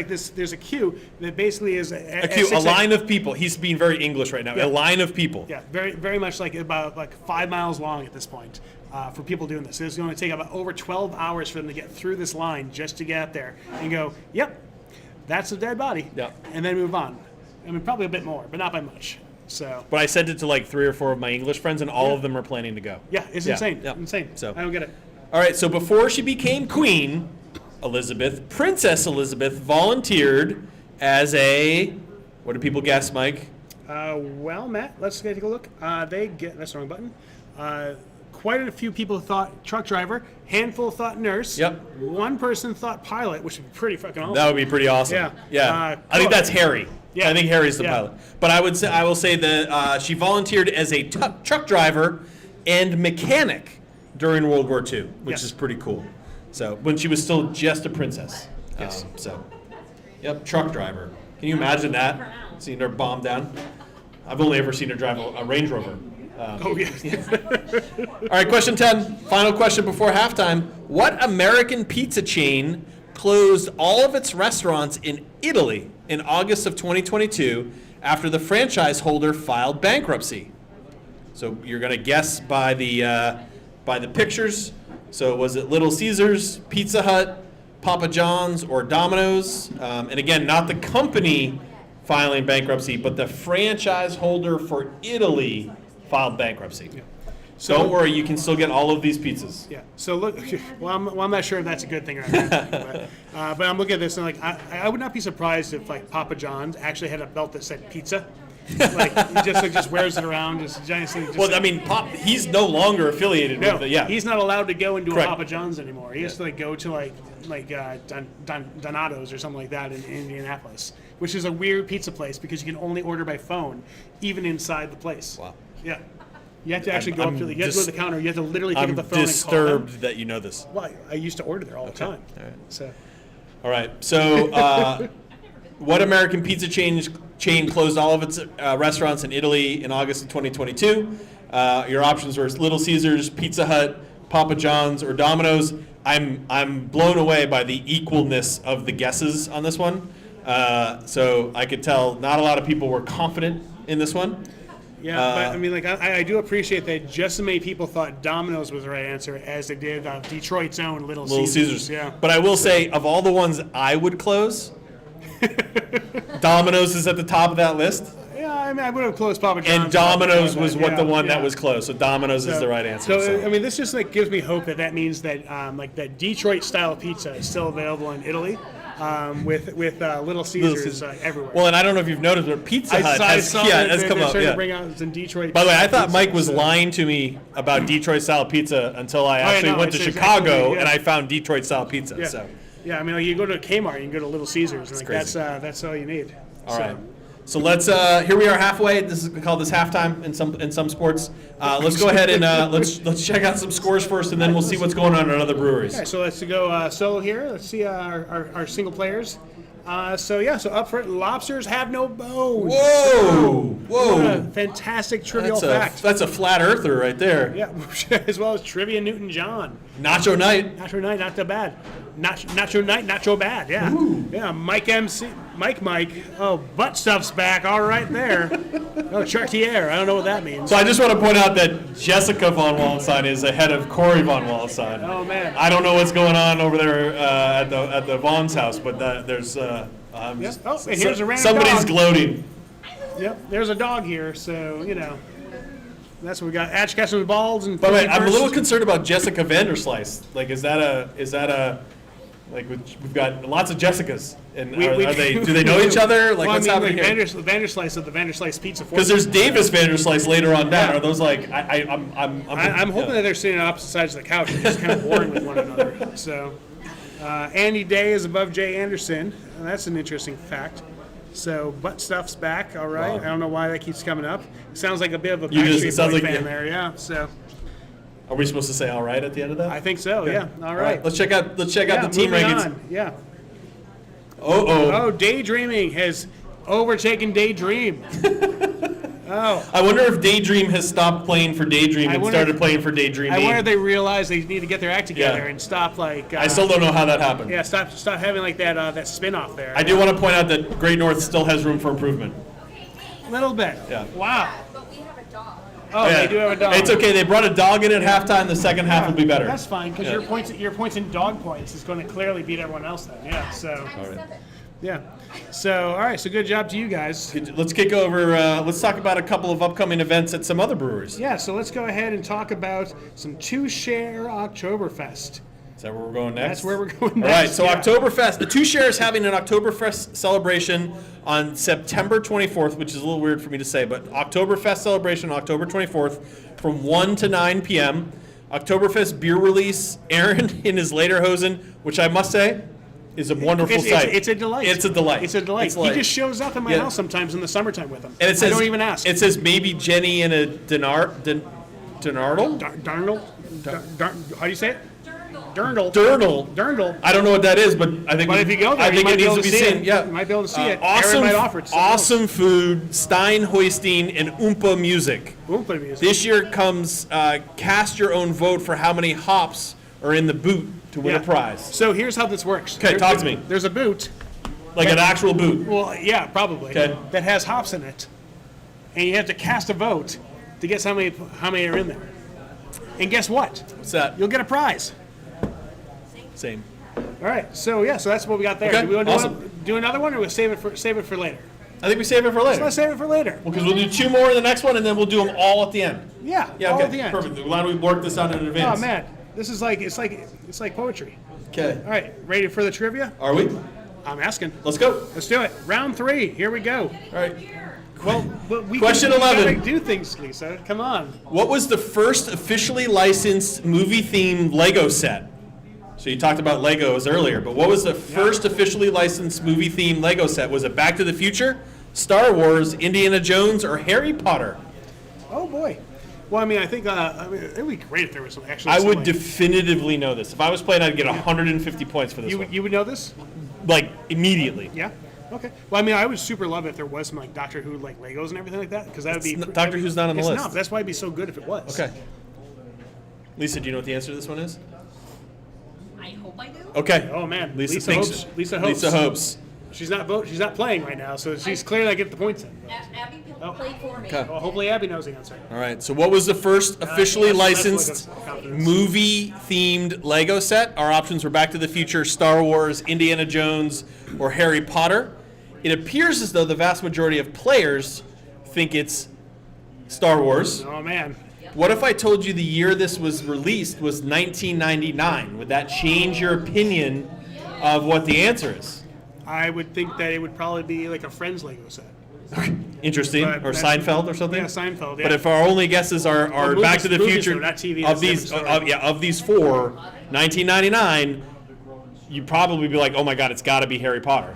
a queue that basically is a line of people. He's being very English right now. Yeah. A line of people. Yeah, very much about 5 miles long at this point for people doing this. It's going to take about over 12 hours for them to get through this line just to get up there and go, yep, that's a dead body. Yeah. And then move on. I mean, probably a bit more, but not by much. So. But I sent it to like 3 or 4 of my English friends, and all of them are planning to go. Yeah, it's insane. Yeah. Insane. So. I don't get it. All right, so before she became Queen Elizabeth, Princess Elizabeth volunteered as what do people guess, Mike? Well, Matt, let's take a look. That's the wrong button. Quite a few people thought truck driver. Handful thought nurse. Yep. One person thought pilot, which would be pretty fucking awesome. That would be pretty awesome. Yeah. I think that's Harry. Yeah. I think Harry's the Yeah. pilot. But I will say that she volunteered as a truck driver and mechanic during World War II, which Yes. is pretty cool. So when she was still just a princess. Yes. Yep, truck driver. Can you imagine that? Seeing her bomb down. I've only ever seen her drive a Range Rover. Oh, yeah. All right, question 10. Final question before halftime. What American pizza chain closed all of its restaurants in Italy in August of 2022 after the franchise holder filed bankruptcy? So you're going to guess by the pictures. So was it Little Caesars, Pizza Hut, Papa John's, or Domino's? And again, not the company filing bankruptcy, but the franchise holder for Italy filed bankruptcy. So don't worry, you can still get all of these pizzas. Yeah. So look, well, I'm not sure if that's a good thing or a bad thing, but I'm looking at this and like I would not be surprised if like Papa John's actually had a belt that said pizza. Like he just wears it around, just giant thing. Well, I mean, he's no longer affiliated with it. Yeah, he's not allowed to go into Correct. a Papa John's anymore. He has to like go to like Donato's or something like that in Indianapolis, which is a weird pizza place because you can only order by phone, even inside the place. Wow. Yeah. You have to actually go up to you have to go to the counter. You have to literally pick I'm up the phone and disturbed call them. that you know this. Well, I used to order there all the time. All right. So All right. So, what American pizza chain closed all of its restaurants in Italy in August of 2022? Your options were Little Caesars, Pizza Hut, Papa John's, or Domino's. I'm blown away by the equalness of the guesses on this one. So I could tell not a lot of people were confident in this one. yeah, but I mean, like I do appreciate that just as many people thought Domino's was the right answer as they did Detroit's own Little Caesars. Yeah. But I will say, of all the ones I would close, Domino's is at the top of that list. Yeah, I mean, I would have closed Papa John's. And Domino's was Yeah, the one yeah. that was closed. So Domino's is the right answer. So I mean, this just like gives me hope that means that like that Detroit style pizza is still available in Italy, with Little Caesars everywhere. Well, and I don't know if you've noticed, but Pizza Hut has come up. Starting Yeah. to bring out some Detroit. By the way, I thought pizza, Mike was so- lying to me about Detroit style pizza until I yeah, actually no, went to it's Chicago exactly, yeah. and I found Detroit style pizza. Yeah. So, Yeah, I mean, like you go to Kmart, you can go to Little Caesars, and like crazy. that's all you need. all right. So let's. Here we are halfway. We call this halftime in some sports. Let's go ahead and let's check out some scores first, and then we'll see what's going on in other breweries. Okay, so let's go solo here. Let's see our single players. So up front, lobsters have no bones. Whoa! What a Whoa! fantastic trivial fact. That's a flat earther right there. Yeah, as well as Trivia Newton John. Nacho night. Nacho Night, not so bad. Nacho Night, not so bad. Yeah, yeah. Mike MC, Mike. Oh, butt stuff's back. All right there. Oh, Chartier. I don't know what that means. So I just want to point out that Jessica von Wallenstein is ahead of Corey von Wallenstein. Oh man. I don't know what's going on over there at the Vaughn's house, but there's Yep. Oh, and here's a random somebody's dog. gloating. Yep. There's a dog here, so you know. That's what we got. Atch catching the balls and. By the way, I'm a first. little concerned about Jessica Vanderslice. Like, is that a like we've got lots of Jessicas, and We- do they know each other? Like, Well, what's I mean, happening like here? Vanderslice of the Vanderslice Pizza. Because there's Davis Vanderslice later on down. Yeah. Are those like I'm hoping that they're sitting on opposite sides of the couch and just kind of warring with one another. So, Andy Day is above Jay Anderson. And that's an interesting fact. So, butt stuff's back. All right. Wow. I don't know why that keeps coming up. Sounds like a bit of a You just- it Backstreet sounds Boy like- fan there. Yeah. So, Are we supposed to say all right at the end of that? I think so. Yeah. All right. Let's check out the team moving rankings. on. Yeah. Oh. Oh, Daydreaming has overtaken Daydream. Oh. I wonder if Daydream has stopped playing for Daydream I and wonder- started playing for Daydream. I wonder if they realize they need to get their act together Yeah. and stop like. I still don't know how that happened. Yeah, stop having like that spin-off there. I do want to point out that Great North still has room for improvement. A little bit. Yeah. Wow. But we have a dog. Oh, Yeah. they do have a dog. It's okay. They brought a dog in at halftime. The second half will be better. That's fine because Yeah. your points in dog points is going to clearly beat everyone else then. Yeah. So yeah. So all right. So good job to you guys. Let's kick over. Let's talk about a couple of upcoming events at some other breweries. Yeah. So let's go ahead and talk about some Two Share Oktoberfest. Is that where we're going next? That's where we're going All right, next, so yeah. Oktoberfest. The Two Share is having an Oktoberfest celebration on September 24th, which is a little weird for me to say, but Oktoberfest celebration October 24th from 1 to 9 p.m. Oktoberfest beer release, Aaron in his Lederhosen, which I must say, is a wonderful sight. It's a delight. It's a delight. It's a delight. It's like- he just shows up at my Yeah. house sometimes in the summertime with him. And it says, I don't even ask. It says maybe Jenny and a Denardle? Darnell? How do you say it? Durnle. Durnle. I don't know what that is, but I think. But if you go there, I think you might it be needs able to to be see seen. it. Yeah, You might be able to see it. Awesome, Aaron might offer it. awesome food, Stein Hoisting, and Oompa music. Oompa music. This year comes cast your own vote for how many hops are in the boot to win a prize. So here's how this works. Okay, talk to me. There's a boot. Like an actual boot. Well, yeah, probably. Okay. That has hops in it, and you have to cast a vote to guess how many are in there. And guess what? What's that? You'll get a prize. Same. All right. So so that's what we got there. Okay, Do we want awesome. to do another one, or we'll save it for later? I think we save it for later. Let's save it for later. Because we'll do 2 more in the next one, and then we'll do them all at the end. Yeah. Yeah, all okay. at the end. Perfect. Why don't we work this out in advance? Oh man, this is like it's like poetry. Okay. All right, ready for the trivia? Are we? I'm asking. Let's go. Let's do it. Round 3. Here we go. All right. Well, we Question we 11. gotta do things, Lisa. Come on. What was the first officially licensed movie-themed Lego set? So you talked about Legos earlier, but what was the first officially licensed movie-themed Lego set? Was it Back to the Future, Star Wars, Indiana Jones, or Harry Potter? Oh boy. Well, I mean, I think it'd be great if there was some actually. I some, would like- definitively know this. If I was playing, I'd get 150 points for this You one. you would know this? Like, immediately. Yeah. Okay. Well, I mean, I would super love it if there was some like Doctor Who like Legos and everything like that, because that would be. Doctor Who's not on the It's list. not. That's why it'd be so good if it was. Okay. Lisa, do you know what the answer to this one is? I hope I do. Okay. Oh man, Lisa Lisa thinks hopes. it. Lisa hopes. Lisa hopes. She's not playing right now, so she's clearly not getting the points in. Abby Oh. played for me. Okay. Well, hopefully Abby knows the answer. All right. So what was the first officially that's licensed like a confidence. movie-themed Lego set? Our options were Back to the Future, Star Wars, Indiana Jones, or Harry Potter. It appears as though the vast majority of players think it's Star Wars. Oh man. What if I told you the year this was released was 1999? Would that change your opinion of what the answer is? I would think that it would probably be like a Friends Lego set. Interesting. But Or that's- Seinfeld or something? Yeah, Seinfeld. Yeah. But if our only guesses are Well, Back to the movies, Future though, not TV, of that's a these different story. of these 4, 1999, you'd probably be like, oh my god, it's got to be Harry Potter.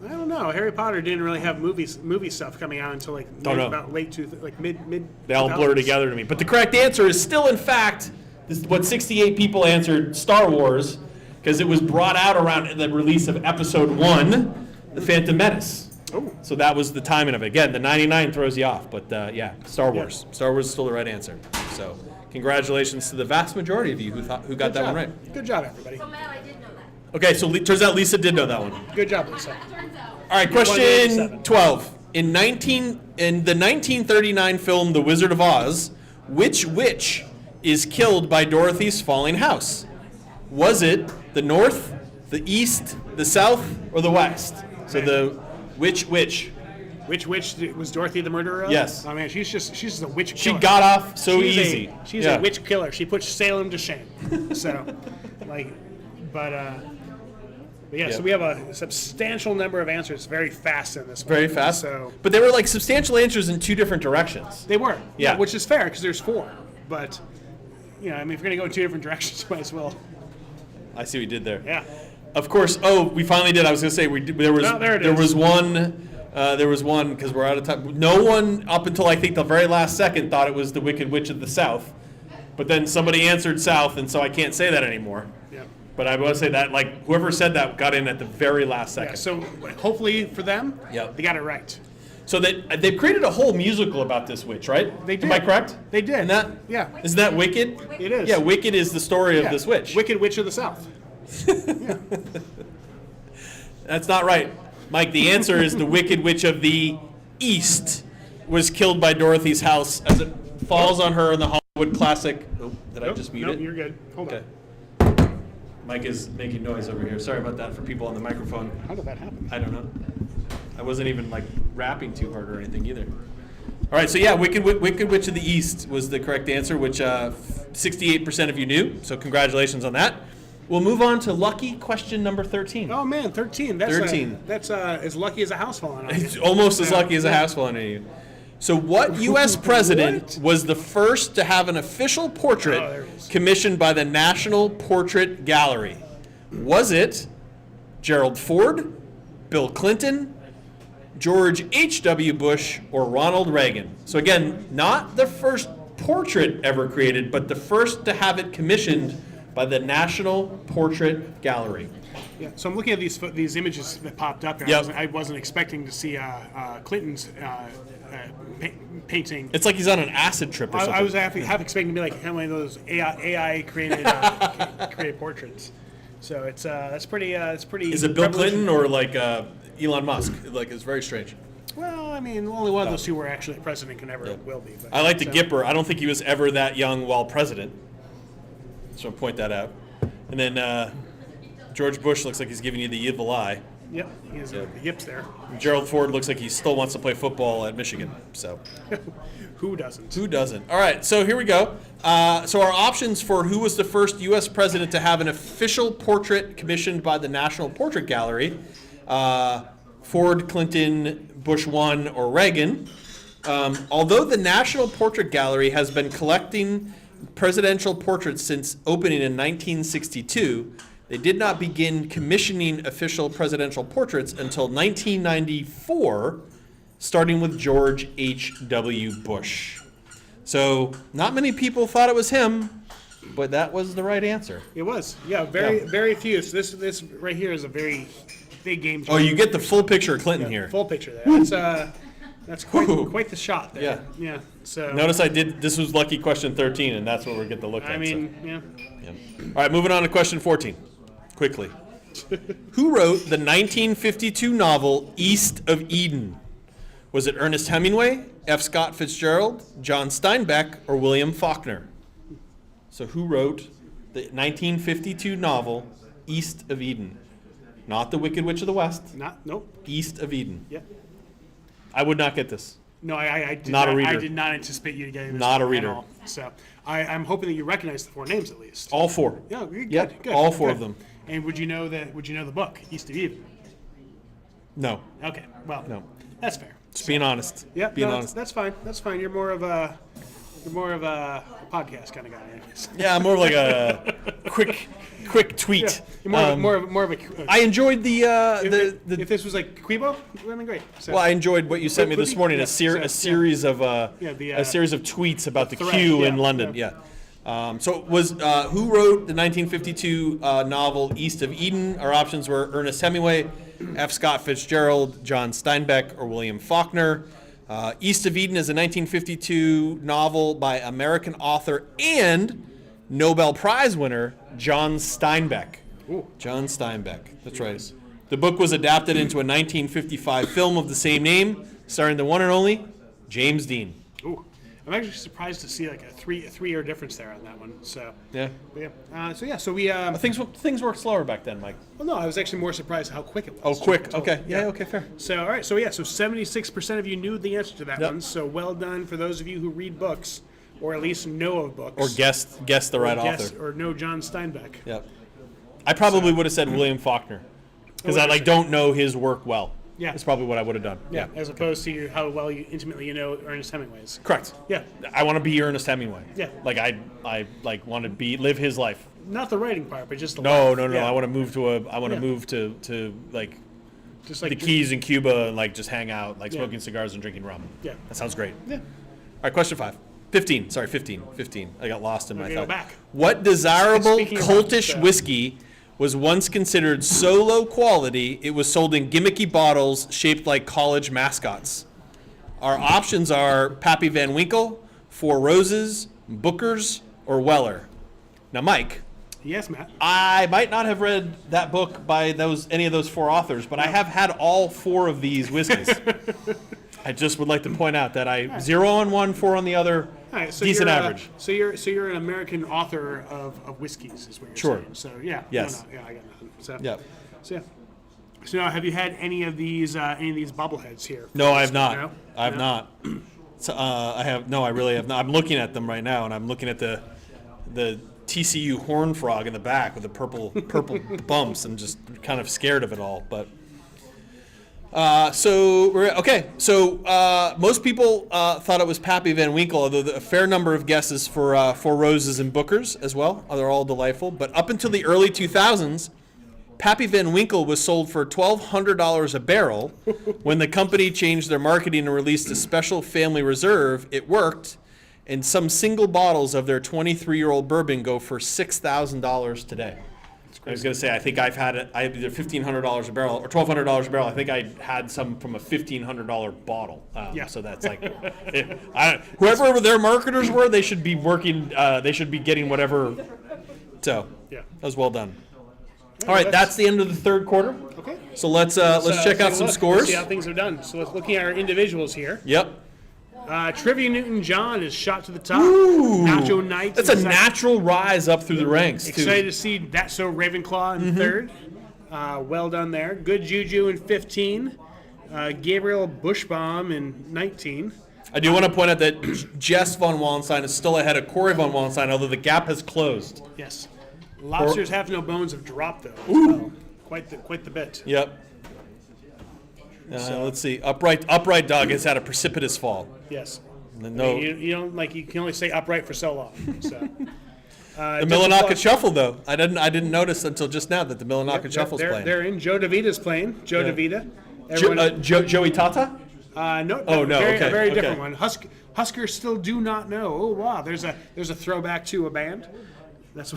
I don't know. Harry Potter didn't really have movie stuff coming out until like Don't know. about late mid. They all blur 2000s. together to me. But the correct answer is still, in fact, this is what 68 people answered Star Wars, because it was brought out around the release of Episode 1, The Phantom Menace. Oh. So that was the timing of it. Again, the 99 throws you off, but yeah, Star Wars. Star Wars is still the right answer. So congratulations to the vast majority of you who got that one right. Good job, everybody. So Matt, I did know that. Okay, so turns out Lisa did know that one. Good job, Lisa. Turns out. All right, won the question 87. 12. In the 1939 film The Wizard of Oz, which witch is killed by Dorothy's falling house? Was it the North, the East, the South, or the West? So the which witch? Which witch was Dorothy the murderer of? Yes. Oh man, she's just a witch She killer. got off so She's easy. She's Yeah. a witch killer. She puts Salem to shame. So, but yeah. Yep. So we have a substantial number of answers very fast in this one. Very fast. So But they were like substantial answers in 2 different directions. they were. Yeah. Which is fair because there's 4. But I mean, if you're gonna go in 2 different directions, might as well. I see what you did there. Yeah. Of course. Oh, we finally did. I was going to say there was No, there it there is. was one. There was one because we're out of time. No one up until I think the very last second thought it was the Wicked Witch of the South, but then somebody answered South, and so I can't say that anymore. Yeah. But I want to say that like whoever said that got in at the very last Yeah. second. So hopefully for them, Yep. they got it right. So they've created a whole musical about this witch, right? They did. Am I correct? They did. And that Yeah. isn't that Wicked? It is. Yeah, Wicked is the story of Yeah. this witch. Wicked Witch of the South. That's not right. Mike, the answer is the Wicked Witch of the East was killed by Dorothy's house as it falls on her in the Hollywood classic. Oh, did I just mute nope, it? You're good. Hold Okay. on. Mike is making noise over here. Sorry about that for people on the microphone. How did that happen? I don't know. I wasn't even like rapping too hard or anything either. All right, so yeah, Wicked Witch of the East was the correct answer, which 68% of you knew. So congratulations on that. We'll move on to lucky question number 13. Oh man, 13. That's 13. That's as lucky as a house falling on you. It's almost as lucky as a Yeah. house falling on you. So what U.S. president What? was the first to have an official Oh, there portrait it is. commissioned by the National Portrait Gallery? Was it Gerald Ford, Bill Clinton, George H.W. Bush, or Ronald Reagan. So again, not the first portrait ever created, but the first to have it commissioned by the National Portrait Gallery. Yeah, so I'm looking at these images that popped up here. Yep. I wasn't expecting to see Clinton's painting. It's like he's on an acid trip or something. I was half expecting to be like how many of those AI created created portraits. So that's pretty. Is it Bill Clinton or like Elon Musk? Like, it's very strange. Well, I mean, only one of those two were actually president can ever will be. But, I like the Gipper. I don't think he was ever that young while president. So I'll point that out. And then George Bush looks like he's giving you the evil eye. Yep, he has the yips there. Gerald Ford looks like he still wants to play football at Michigan. So Who doesn't? who doesn't? All right, so here we go. So our options for who was the first U.S. president to have an official portrait commissioned by the National Portrait Gallery: Ford, Clinton, Bush 1, or Reagan. Although the National Portrait Gallery has been collecting presidential portraits since opening in 1962, they did not begin commissioning official presidential portraits until 1994, starting with George H.W. Bush. So not many people thought it was him, but that was the right answer. It was. Yeah, very few. So this right here is a very big game Oh, changer. you get the full picture of Clinton here. Full picture there. That's quite the shot there. Yeah. Yeah. So Notice this was lucky question 13, and that's what we get to look at. I mean, yeah. Yeah. All right, moving on to question 14. Quickly. Who wrote the 1952 novel East of Eden? Was it Ernest Hemingway, F. Scott Fitzgerald, John Steinbeck, or William Faulkner? So who wrote the 1952 novel East of Eden? Not The Wicked Witch of the West. Nope. East of Eden. Yep. I would not get this. No, I did Not a reader. I did not anticipate you getting this. Not a at reader. all. So I'm hoping that you recognize the four names at least. All four. Yeah, good. Yep, Good. all four good. of them. And would you know the book East of Eden? No. Okay. Well, No. that's fair. Just being honest. Yeah, Being no, honest. That's fine. That's fine. You're more of a podcast kind of guy. Yeah, I'm more like a quick tweet. You're more of a. I enjoyed the if this was like Quibo, it would have been great. So, well, I enjoyed what you sent me Could this be. morning. Yeah, A series of a series of tweets about the thread, queue yeah, in London. Yeah. So it was who wrote the 1952 novel East of Eden? Our options were Ernest Hemingway, F. Scott Fitzgerald, John Steinbeck, or William Faulkner. East of Eden is a 1952 novel by American author and Nobel Prize winner John Steinbeck. Ooh. John Steinbeck. That's right. The book was adapted into a 1955 film of the same name, starring the one and only James Dean. Ooh. I'm actually surprised to see like a three-year difference there on that one. So Yeah. but yeah. So we. Things worked slower back then, Mike. Well, no, I was actually more surprised how quick it was. Oh, quick. Total. Okay. Yeah. Okay. Fair. So all right. So 76% of you knew the answer to that Yep. one. So well done for those of you who read books, or at least know of books, Or guess the right guess author. or know John Steinbeck. Yep. I probably would have said William Faulkner because I don't know his work well. Yeah. That's probably what I would have done. Yeah. As opposed to how well you intimately know Ernest Hemingway's. Correct. Yeah. I want to be Ernest Hemingway. Yeah. Like I like want to live his life. Not the writing part, but just the No. life. Yeah. I want to move to Yeah. move to like just like the Keys in Cuba and like just hang out, like Yeah. smoking cigars and drinking rum. Yeah. That sounds great. Yeah. All right, question 15. Sorry, 15. I got lost in my Okay, thought. go back. What desirable Speaking of cultish that, whiskey was once considered so low quality it was sold in gimmicky bottles shaped like college mascots? Our options are Pappy Van Winkle, Four Roses, Booker's, or Weller. Now, Mike, Yes, Matt. I might not have read that book by any of those four authors, but I have had all four of these whiskeys. I just would like to point out that 0 on one, 4 on the other. All right, so Decent you're, average. So you're an American author of whiskeys, is what you're Sure. saying. So yeah. Yes. No, yeah, I got nothing. So Yep. So yeah. So now, have you had any of these bobbleheads here? No, I have not. No? I have No? not. So, I really have not. I'm looking at them right now, and I'm looking at the TCU horn frog in the back with the purple bumps, and just kind of scared of it all. But so most people thought it was Pappy Van Winkle, although a fair number of guesses for Four Roses and Booker's as well. They're all delightful. But up until the early 2000s, Pappy Van Winkle was sold for $1,200 a barrel. When the company changed their marketing and released a special family reserve, it worked. And some single bottles of their 23-year-old bourbon go for $6,000 today. I was going to say, I think I've had it. I have either $1,500 a barrel or $1,200 a barrel. I think I had some from a $1,500 bottle. Yeah. So that's like, whoever their marketers were, they should be working. They should be getting whatever. So Yeah. that was well done. All right, that's the end of the third quarter. Okay. So let's check take out a some look. scores. Let's see how things are done. So let's looking at our individuals here. Yep. Trivia Newton John is shot to the top. Ooh. Nacho Knights. That's a is second. natural rise up through the ranks too. Excited to see That So Ravenclaw in third. Well done there. Good Juju in 15. Gabriel Bushbaum in 19. I do want to point out that Jess von Wallenstein is still ahead of Corey von Wallenstein, although the gap has closed. Yes. Lobsters Have No Bones have dropped though. So quite the bit. Yep. Let's see. Upright Dog has had a precipitous fall. Yes. No. You don't you can only say upright for so long. So. The Millinocket Shuffle, though, I didn't notice until just now that the Millinocket Shuffle's playing. They're in. Joe DeVita's playing. Joe DeVita. Joey Tata? No. Oh, no, A okay, very okay. different one. Huskers still do not know. Oh wow, there's a throwback to a band. That's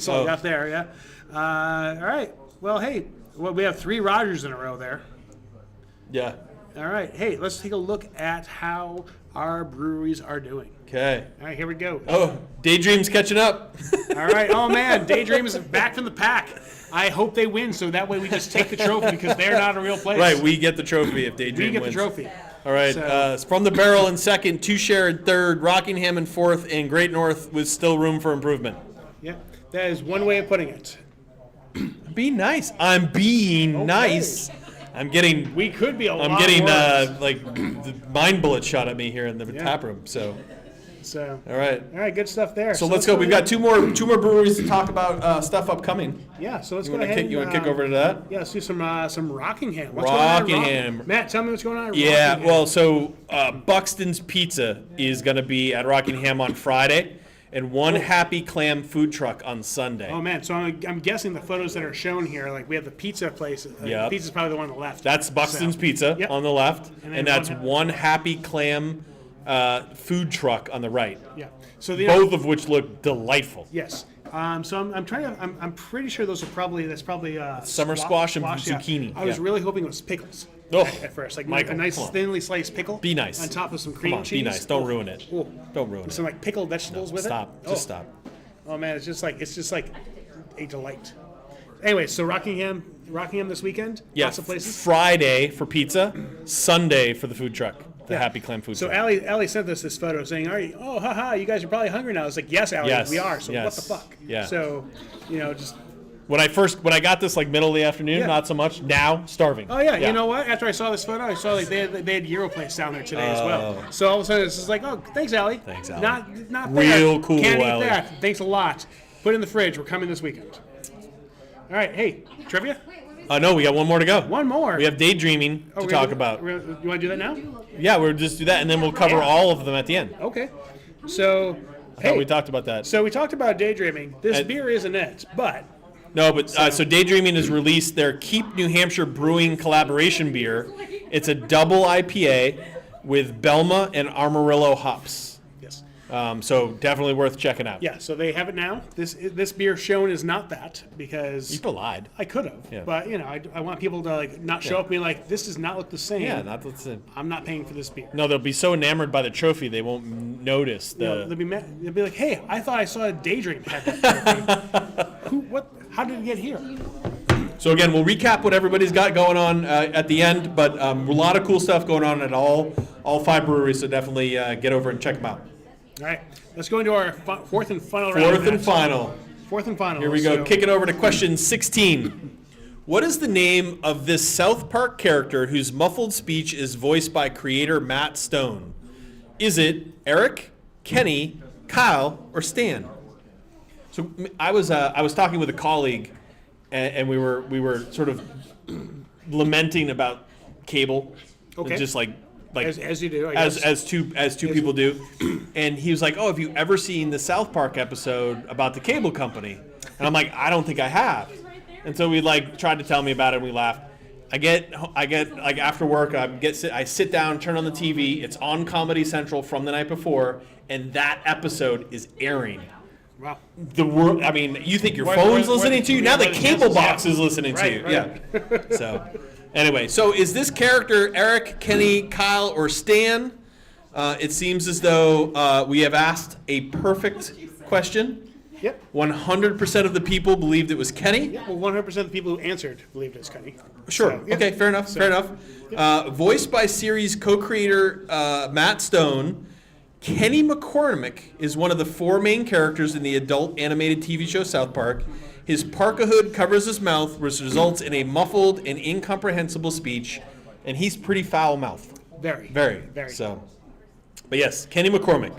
all I got there. Yeah. All right. Well, hey, we have 3 Rogers in a row there. Yeah. All right. Hey, let's take a look at how our breweries are doing. Okay. All right, here we go. Oh, Daydream's catching up. All right. Oh man, Daydream is back from the pack. I hope they win, so that way we just take the trophy because they're not a real place. Right, we get the trophy if Daydream We get wins. the trophy. All right, So- From the Barrel in second, Two Share in third, Rockingham in fourth, and Great North with still room for improvement. Yeah, that is one way of putting it. Be nice. I'm being nice. I'm getting We could be a lot I'm getting worse. the mind bullet shot at me here in the tap room. So So. all right. All right, good stuff there. So let's go. We've got two more breweries to talk about stuff upcoming. Yeah, so let's You go want ahead. to kick over to that? Yeah, let's do some Rockingham. What's going on at Rockingham. Matt, tell me what's going on at Yeah, Rockingham. well, so Buxton's Pizza is going to be at Rockingham on Friday, and One Happy Clam food truck on Sunday. Oh man, so I'm guessing the photos that are shown here, like we have the pizza place. Yep. Pizza's probably the one on the left. That's Buxton's So, Pizza yep. on the left, And and then that's One Happy Clam food truck on the right. Yeah. So the Both of which look delightful. Yes. So I'm trying to. I'm pretty sure those are probably Summer squash and yeah. zucchini, I was yeah. really hoping it was pickles Oh, at first, like Michael, a nice come on. thinly sliced pickle. Be nice. On top of some Come cream on, cheese. be nice. Don't Oh. ruin it. Oh. Don't ruin Some it. like pickled vegetables with Stop. it. Just stop. Oh man, it's just like a delight. Anyway, so Rockingham this weekend. Yeah, Lots of places. Friday for pizza, Sunday for the food truck, the Yeah. Happy Clam food So truck. Allie sent us this photo saying, "Are you? Oh, haha! You guys are probably hungry now." I was like, "Yes, Allie, Yes, we are." So yes, what the fuck? yeah. So, just When I got this like middle of the afternoon, Yeah. not so much. Now starving. oh yeah, you know what? After I saw this photo, I saw like they had Euro Place down there today as well. So all of a sudden it's just like, "Oh, thanks, Allie." Thanks, Allie. Not Real bad. cool, Can't eat Allie. that. Thanks a lot. Put it in the fridge. We're coming this weekend. All right, hey, trivia. No, we got one more to go. One more. We have daydreaming Oh, to we're talk gonna- about. You want to do that now? Yeah, we'll just do that, and then we'll cover all of them at the end. Okay. So, I thought we talked about that. So we talked about daydreaming. This And- beer isn't it, but No, but so Daydreaming has released their Keep New Hampshire Brewing collaboration beer. It's a double IPA with Belma and Amarillo hops. yes. So definitely worth checking out. Yeah, so they have it now. This beer shown is not that because You lied. I could have, Yeah. but I want people to not show up and be like, this does not look the same. Yeah, not the same. I'm not paying for this beer. No, they'll be so enamored by the trophy they won't notice the. They'll be like, hey, I thought I saw a Daydream had that trophy. How did it get here? So again, we'll recap what everybody's got going on at the end, but a lot of cool stuff going on at all 5 breweries. So definitely get over and check them out. All right, let's go into our fourth and final round. Fourth and Matt. final. Fourth and final. Here we go. So- Kick it over to question 16. What is the name of this South Park character whose muffled speech is voiced by creator Matt Stone? Is it Eric, Kenny, Kyle, or Stan? So I was talking with a colleague, and we were sort of lamenting about cable, Okay. just like As you do, I guess. as two people do, and he was like, "Oh, have you ever seen the South Park episode about the cable company?" And I'm like, "I don't think I have." And so we like tried to tell me about it, and we laughed. I get like after work, I sit down, turn on the TV. It's on Comedy Central from the night before, and that episode is airing. Wow. The world. I mean, you think your Where- phone's where- listening to you? Now the where- cable box yeah. is listening to you. Right. Yeah. So, anyway, so is this character Eric, Kenny, Kyle, or Stan? It seems as though we have asked a perfect question. Yep. 100% of the people believed it was Kenny. Yeah, well, 100% of the people who answered believed it's Kenny. Sure. So, yeah. Okay. Fair enough. Fair enough. Voiced by series co-creator Matt Stone, Kenny McCormick is one of the 4 main characters in the adult animated TV show South Park. His parka hood covers his mouth, which results in a muffled and incomprehensible speech, and he's pretty foul-mouthed. Very. Very. Very. So, but yes, Kenny McCormick.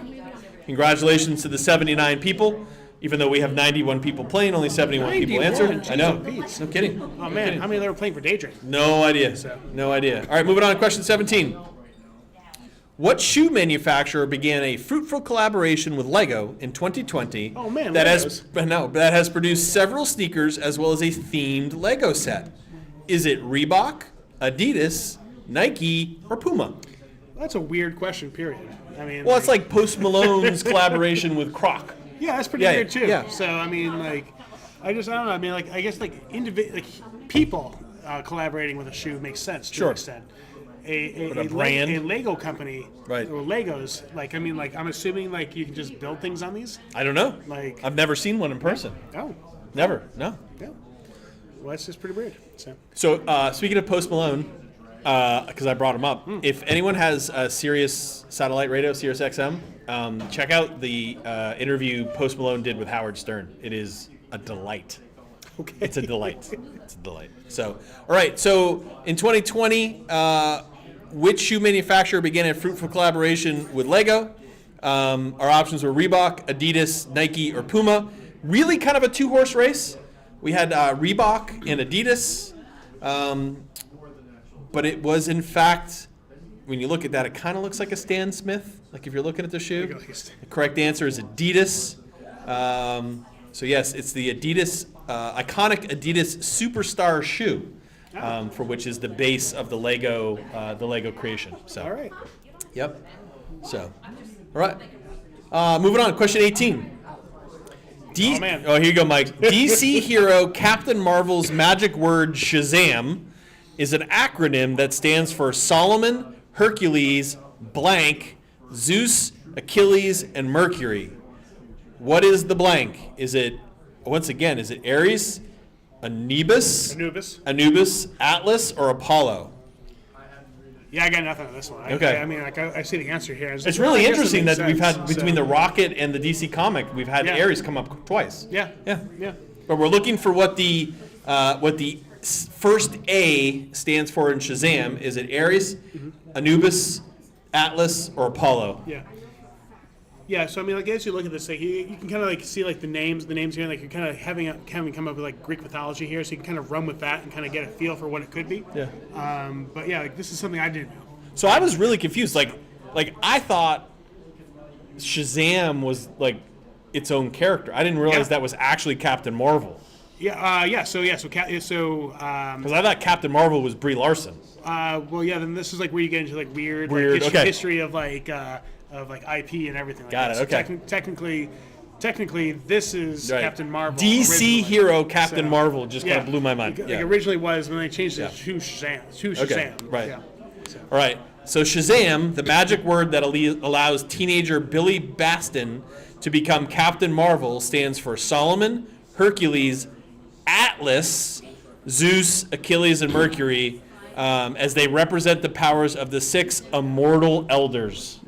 Congratulations to the 79 people. Even though we have 91 people playing, only 71 people 91? answered. I know. Jeez. No kidding. Oh, man. How many they were playing for Daydream? No idea. No idea. All right, moving on to question 17. What shoe manufacturer began a fruitful collaboration with Lego in 2020 Oh, man, that Legos. that has produced several sneakers as well as a themed Lego set? Is it Reebok, Adidas, Nike, or Puma? That's a weird question, period. I mean, Well, it's like Post Malone's collaboration with Croc. yeah, that's pretty Yeah, weird, too. yeah. So, I mean, like, I don't know. I mean, like, I guess, like, people collaborating with a shoe makes sense to Sure. an extent. A brand? a Lego company, Right. or Legos, like, I mean, like, I'm assuming, like, you can just build things on these? I don't know. Like- I've never seen one in person. Oh, Never. No. yeah. Well, that's just pretty weird. So, So speaking of Post Malone, because I brought him up, if anyone has a Sirius satellite radio, Sirius XM, check out the interview Post Malone did with Howard Stern. It is a delight. okay. It's a delight. It's a delight. So, all right. So in 2020, which shoe manufacturer began a fruitful collaboration with Lego? Our options were Reebok, Adidas, Nike, or Puma. Really kind of a 2-horse race. We had Reebok and Adidas, but it was in fact, when you look at that, it kind of looks like a Stan Smith. Like if you're looking at the shoe, the correct answer is Adidas. So yes, it's the Adidas iconic Adidas Superstar shoe, for which is the base of the Lego creation. So All right. yep. So all right. Moving on. Question 18. Oh, man. Here you go, Mike. DC hero Captain Marvel's magic word Shazam is an acronym that stands for Solomon, Hercules, blank, Zeus, Achilles, and Mercury. What is the blank? Is it, once again, is it Ares, Anubis, Atlas, or Apollo? Yeah, I got nothing on this one. Okay. I mean, like, I see the answer here. It's really I guess it interesting makes that we've had sense, between so- the Rocket and the DC comic, we've had Yeah. Ares come up twice. Yeah. Yeah. Yeah. But we're looking for what the first A stands for in Shazam. Is it Ares, Anubis, Atlas, or Apollo? Yeah. Yeah, so I mean, like as you look at this, like you can kind of like see like the names here, like you're kind of having come up with like Greek mythology here, so you can kind of run with that and kind of get a feel for what it could be. Yeah. But yeah, like this is something I didn't know. So I was really confused. Like I thought Shazam was like its own character. I didn't realize Yeah. that was actually Captain Marvel. Yeah. So Because I thought Captain Marvel was Brie Larson. well, yeah. Then this is like where you get into like weird okay. history of like IP and everything. Like Got that. it, okay. So technically, this is Right. Captain Marvel. DC originally. hero Captain So, Marvel just kind of yeah. blew my mind. Like, Yeah. originally was when they changed it Yeah. to Shazam. Okay, right. Yeah. So, All right. So Shazam, the magic word that allows teenager Billy Baston to become Captain Marvel, stands for Solomon, Hercules, Atlas, Zeus, Achilles, and Mercury, as they represent the powers of the 6 immortal elders.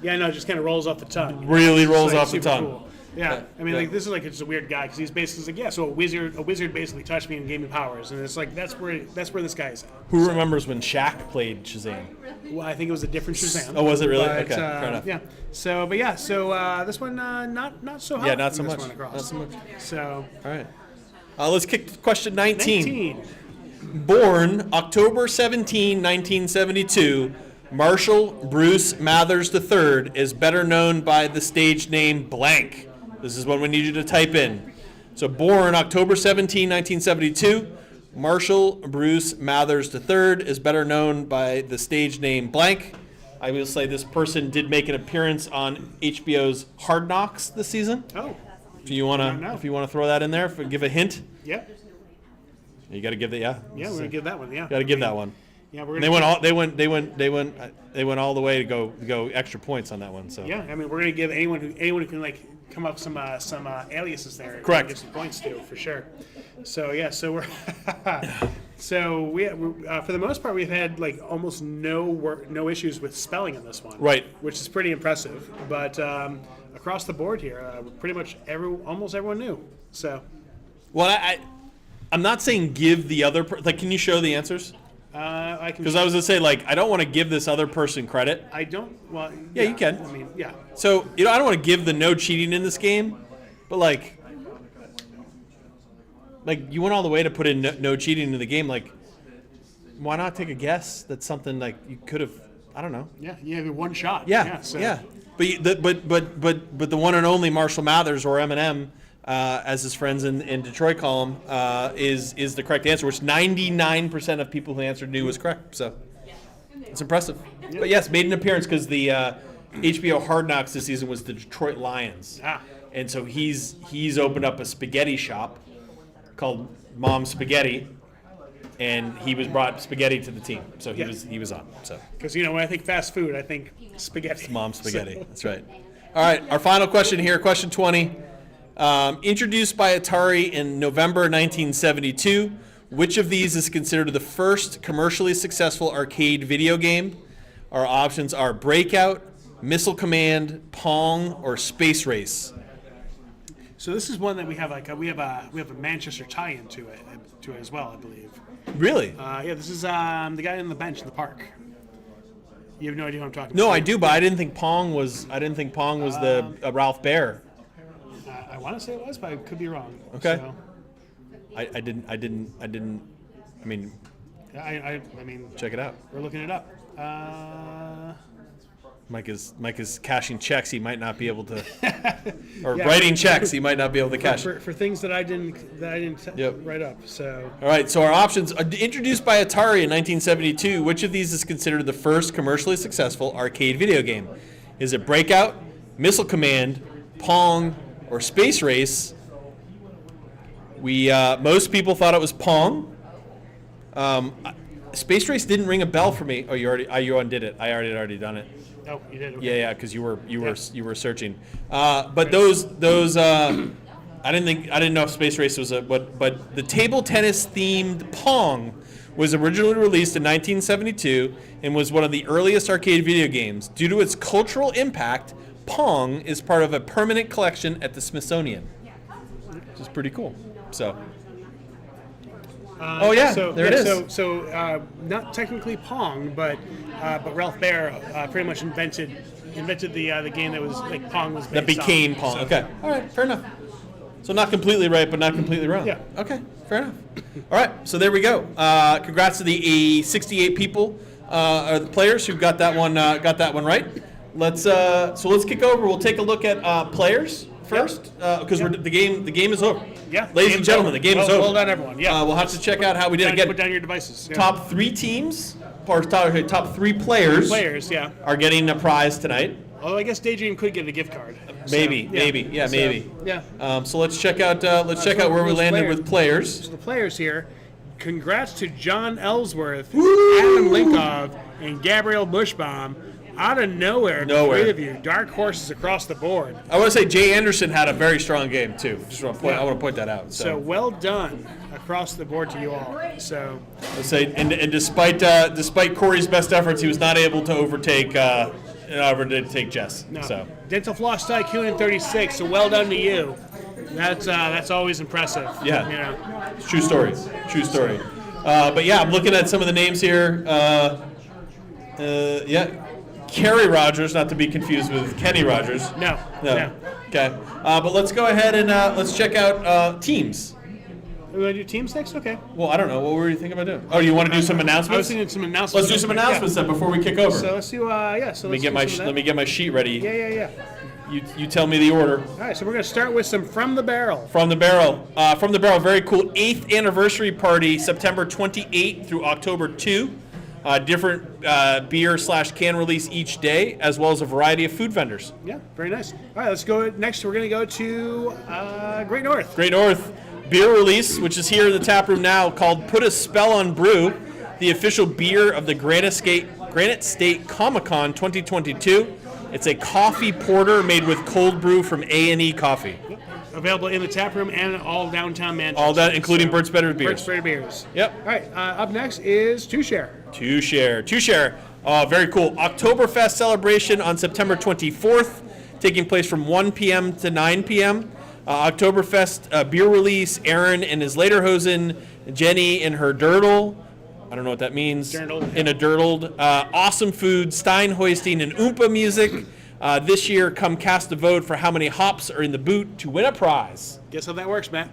yeah, no, it just kind of rolls off the tongue. Really rolls It's, like, off the super tongue. cool. Yeah, I mean, Yeah. like this is like it's a weird guy because he's basically like, yeah. So a wizard basically touched me and gave me powers, and it's like that's where this guy is at. Who remembers when Shaq played Shazam? Well, I think it was a different Shazam. Oh, was it really? But, Okay, fair enough. Yeah. So, this one not so hot. Yeah, not so this much. one across. Not so much. So All right. Let's kick to question 19. 19. Born October 17, 1972, Marshall Bruce Mathers III is better known by the stage name blank. This is one we need you to type in. So born October 17, 1972, Marshall Bruce Mathers III is better known by the stage name blank. I will say this person did make an appearance on HBO's Hard Knocks this season. Oh, If you wanna throw that in there, give a hint. yeah. You got to give that, yeah. Yeah, we're gonna give that one. Yeah. Got to give that one. Yeah, we're And gonna. they went all the way to go extra points on that one. So Yeah, I mean, we're gonna give anyone who can like come up with some aliases there. Correct. Give some points to for sure. So yeah, so we're so we for the most part we've had like almost no issues with spelling in this one. Right. Which is pretty impressive. But across the board here, pretty much almost everyone knew. So. well, I'm not saying give the other like. Can you show the answers? I can. Because I was gonna say like I don't want to give this other person credit. I don't. Well. Yeah, you can. I mean, yeah. So I don't want to give the no cheating in this game, but like you went all the way to put in no cheating into the game. Like, why not take a guess? That's something like you could have. I don't know. Yeah, you have one shot. Yeah, So. yeah. But the one and only Marshall Mathers or Eminem, as his friends in Detroit call him, is the correct answer, which 99% of people who answered knew was correct. So it's impressive. But yes, made an appearance because the HBO Hard Knocks this season was the Detroit Lions, and so he's opened up a spaghetti shop called Mom Spaghetti, and he was brought spaghetti to the team, so he was on. So Because when I think fast food, I think spaghetti. Mom Spaghetti. So- That's right. All right, our final question here, question 20. Introduced by Atari in November 1972, which of these is considered the first commercially successful arcade video game? Our options are Breakout, Missile Command, Pong, or Space Race. So this is one that we have we have a Manchester tie-in to it as well, I believe. Really? Yeah, this is the guy on the bench in the park. You have no idea what I'm talking No, about. I do, but I didn't think Pong was the Ralph Baer. I want to say it was, but I could be wrong. Okay. So, I didn't. I mean, I mean, check it out. we're looking it up. Mike is cashing checks. He might not be able to, or Yeah. writing checks. He might not be able to cash. for things that I didn't Yep. write up. So All right. So our options are introduced by Atari in 1972. Which of these is considered the first commercially successful arcade video game? Is it Breakout, Missile Command, Pong, or Space Race? Most people thought it was Pong. Space Race didn't ring a bell for me. Oh, you undid it. I already done it. oh, you did. Okay. Yeah, because you were searching. But those I didn't know if Space Race was but the table tennis themed Pong was originally released in 1972 and was one of the earliest arcade video games. Due to its cultural impact, Pong is part of a permanent collection at the Smithsonian, which is pretty cool. So. There it is. So not technically Pong, but Ralph Baer pretty much invented the game that was like Pong was based That became on. Pong. So- Okay. All right. Fair enough. So not completely right, but not completely wrong. Yeah. Okay. Fair enough. All right. So there we go. Congrats to the 68 people, or the players who got that one right. Let's kick over. We'll take a look at players first, because the game is over. Yeah. Ladies and gentlemen, the game is over. Well done, everyone. Yeah. We'll have to check out how we did Put again. down your devices. Yeah. Top 3 teams, or top 3 players, Yeah. are getting a prize tonight. Although I guess Daydream could get a gift card. Maybe, So, maybe. Yeah. So let's check out where we those landed players. with players. So the players here, congrats to John Ellsworth, Adam Linkov, and Gabriel Bushbaum. Out of nowhere, the Nowhere. three of you, dark horses across the board. I want to say Jay Anderson had a very strong game too. I want to point that out. So well done across the board to you all. So let's say, and despite Corey's best efforts, he was not able to overtake Jess. no, So Dental Floss Tycoon in 36. So well done to you. That's always impressive. Yeah. You know. true story. But yeah, I'm looking at some of the names here. Kerry Rogers, not to be confused with Kenny Rogers. No. Okay. But let's go ahead and let's check out teams. We want to do teams next? Okay. Well, I don't know. What were you thinking about doing? Oh, you want to do some I was announcements? thinking some announcements. Let's do some announcements then before we kick over. So let's do. So let me get my sheet ready. Yeah. You tell me the order. All right, so we're going to start with some From the Barrel. From the Barrel. From the Barrel, very cool. 8th anniversary party, September 28th through October 2. Different beer/can release each day, as well as a variety of food vendors. Yeah, very nice. All right, let's go next. We're going to go to Great North. Great North beer release, which is here in the tap room now, called Put a Spell on Brew, the official beer of the Granite State Comic-Con 2022. It's a coffee porter made with cold brew from A&E Coffee. Available in the tap room and all downtown Manchester. All that, including Burt's Better Beers. Burt's Better Beers. Yep. All right, up next is Two Share. Two Share. Very cool. Oktoberfest celebration on September 24th, taking place from 1 p.m. to 9 p.m. Oktoberfest beer release, Aaron and his Lederhosen, Jenny in her dirtle. I don't know what that means. Dirndled. In a dirtled. Awesome food, Stein hoisting, and Oompa music. This year, come cast a vote for how many hops are in the boot to win a prize. Guess how that works, Matt?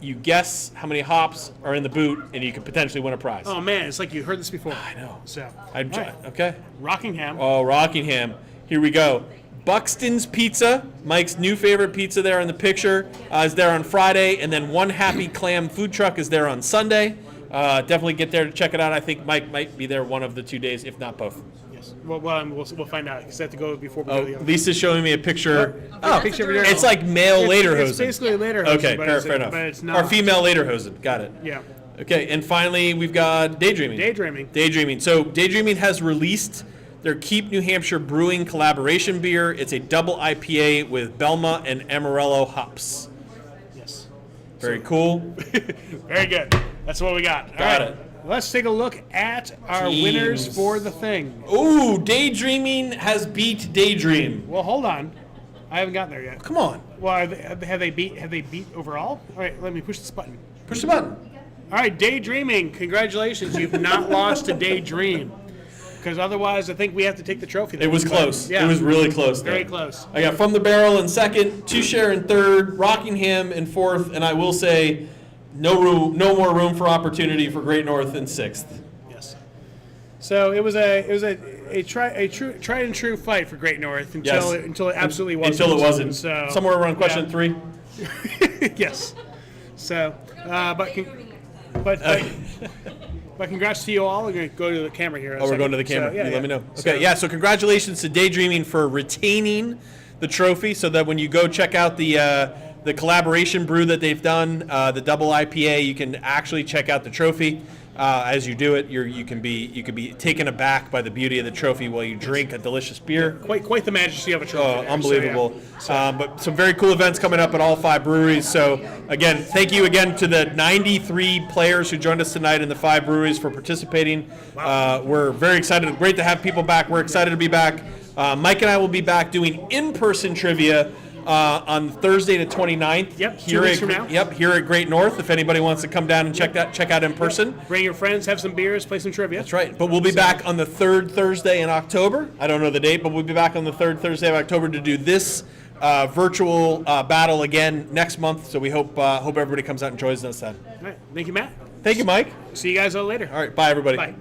You guess how many hops are in the boot, and you could potentially win a prize. Oh, man, it's like you heard this before. I know. So, I'm all right. Okay. Rockingham. Oh, Rockingham. Here we go. Buxton's Pizza, Mike's new favorite pizza there in the picture, is there on Friday, and then One Happy Clam food truck is there on Sunday. Definitely get there to check it out. I think Mike might be there one of the 2 days, if not both. Yes. Well, we'll find out because I have to go before we go to the other. Lisa's showing me a picture. Oh, picture of your It's like male Lederhosen. It's basically a Lederhosen. Okay, fair enough. But it's not. Or female Lederhosen. Got it. Yeah. Okay, and finally we've got Daydreaming. Daydreaming. So Daydreaming has released their Keep New Hampshire Brewing collaboration beer. It's a double IPA with Belma and Amarillo hops. Yes. Very cool. Very good. That's what we got. Got it. Let's take a look at our Teams. winners for the thing. Ooh, Daydreaming has beat Daydream. Well, hold on. I haven't gotten there yet. Come on. Well, have they beat overall? All right, let me push this button. Push the button. All right, Daydreaming, congratulations. You've not lost to Daydream. Because otherwise, I think we have to take the trophy. It was close. Yeah. It was really close. Very there. close. I got From the Barrel in second, Two Share in third, Rockingham in fourth, and I will say no more room for opportunity for Great North in sixth. Yes. So it was a tried and true fight for Great North until it absolutely wasn't. Until it wasn't. So Somewhere around question 3. Yes. So, but congrats to you all. We're going to go to the camera here. We're going to the camera. So, yeah, Let me know. Okay, so congratulations to Daydreaming for retaining the trophy so that when you go check out the collaboration brew that they've done, the double IPA, you can actually check out the trophy. As you do it, you can be taken aback by the beauty of the trophy while you drink a delicious beer. Quite the majesty of a trophy. There. Unbelievable. So, yeah. But some very cool events coming up at all 5 breweries. So, again, thank you again to the 93 players who joined us tonight in the 5 breweries for participating. Wow. We're very excited. Great to have people back. We're excited to be back. Mike and I will be back doing in-person trivia on Thursday the 29th. Yep, 2 weeks from now. Yep, here at Great North. If anybody wants to come down and check out in person. Bring your friends, have some beers, play some trivia. That's right. But we'll be back on the 3rd Thursday in October. I don't know the date, but we'll be back on the 3rd Thursday of October to do this virtual battle again next month. So we hope everybody comes out and joins us then. All right. Thank you, Matt. Thank you, Mike. See you guys all later. All right. Bye, everybody. Bye.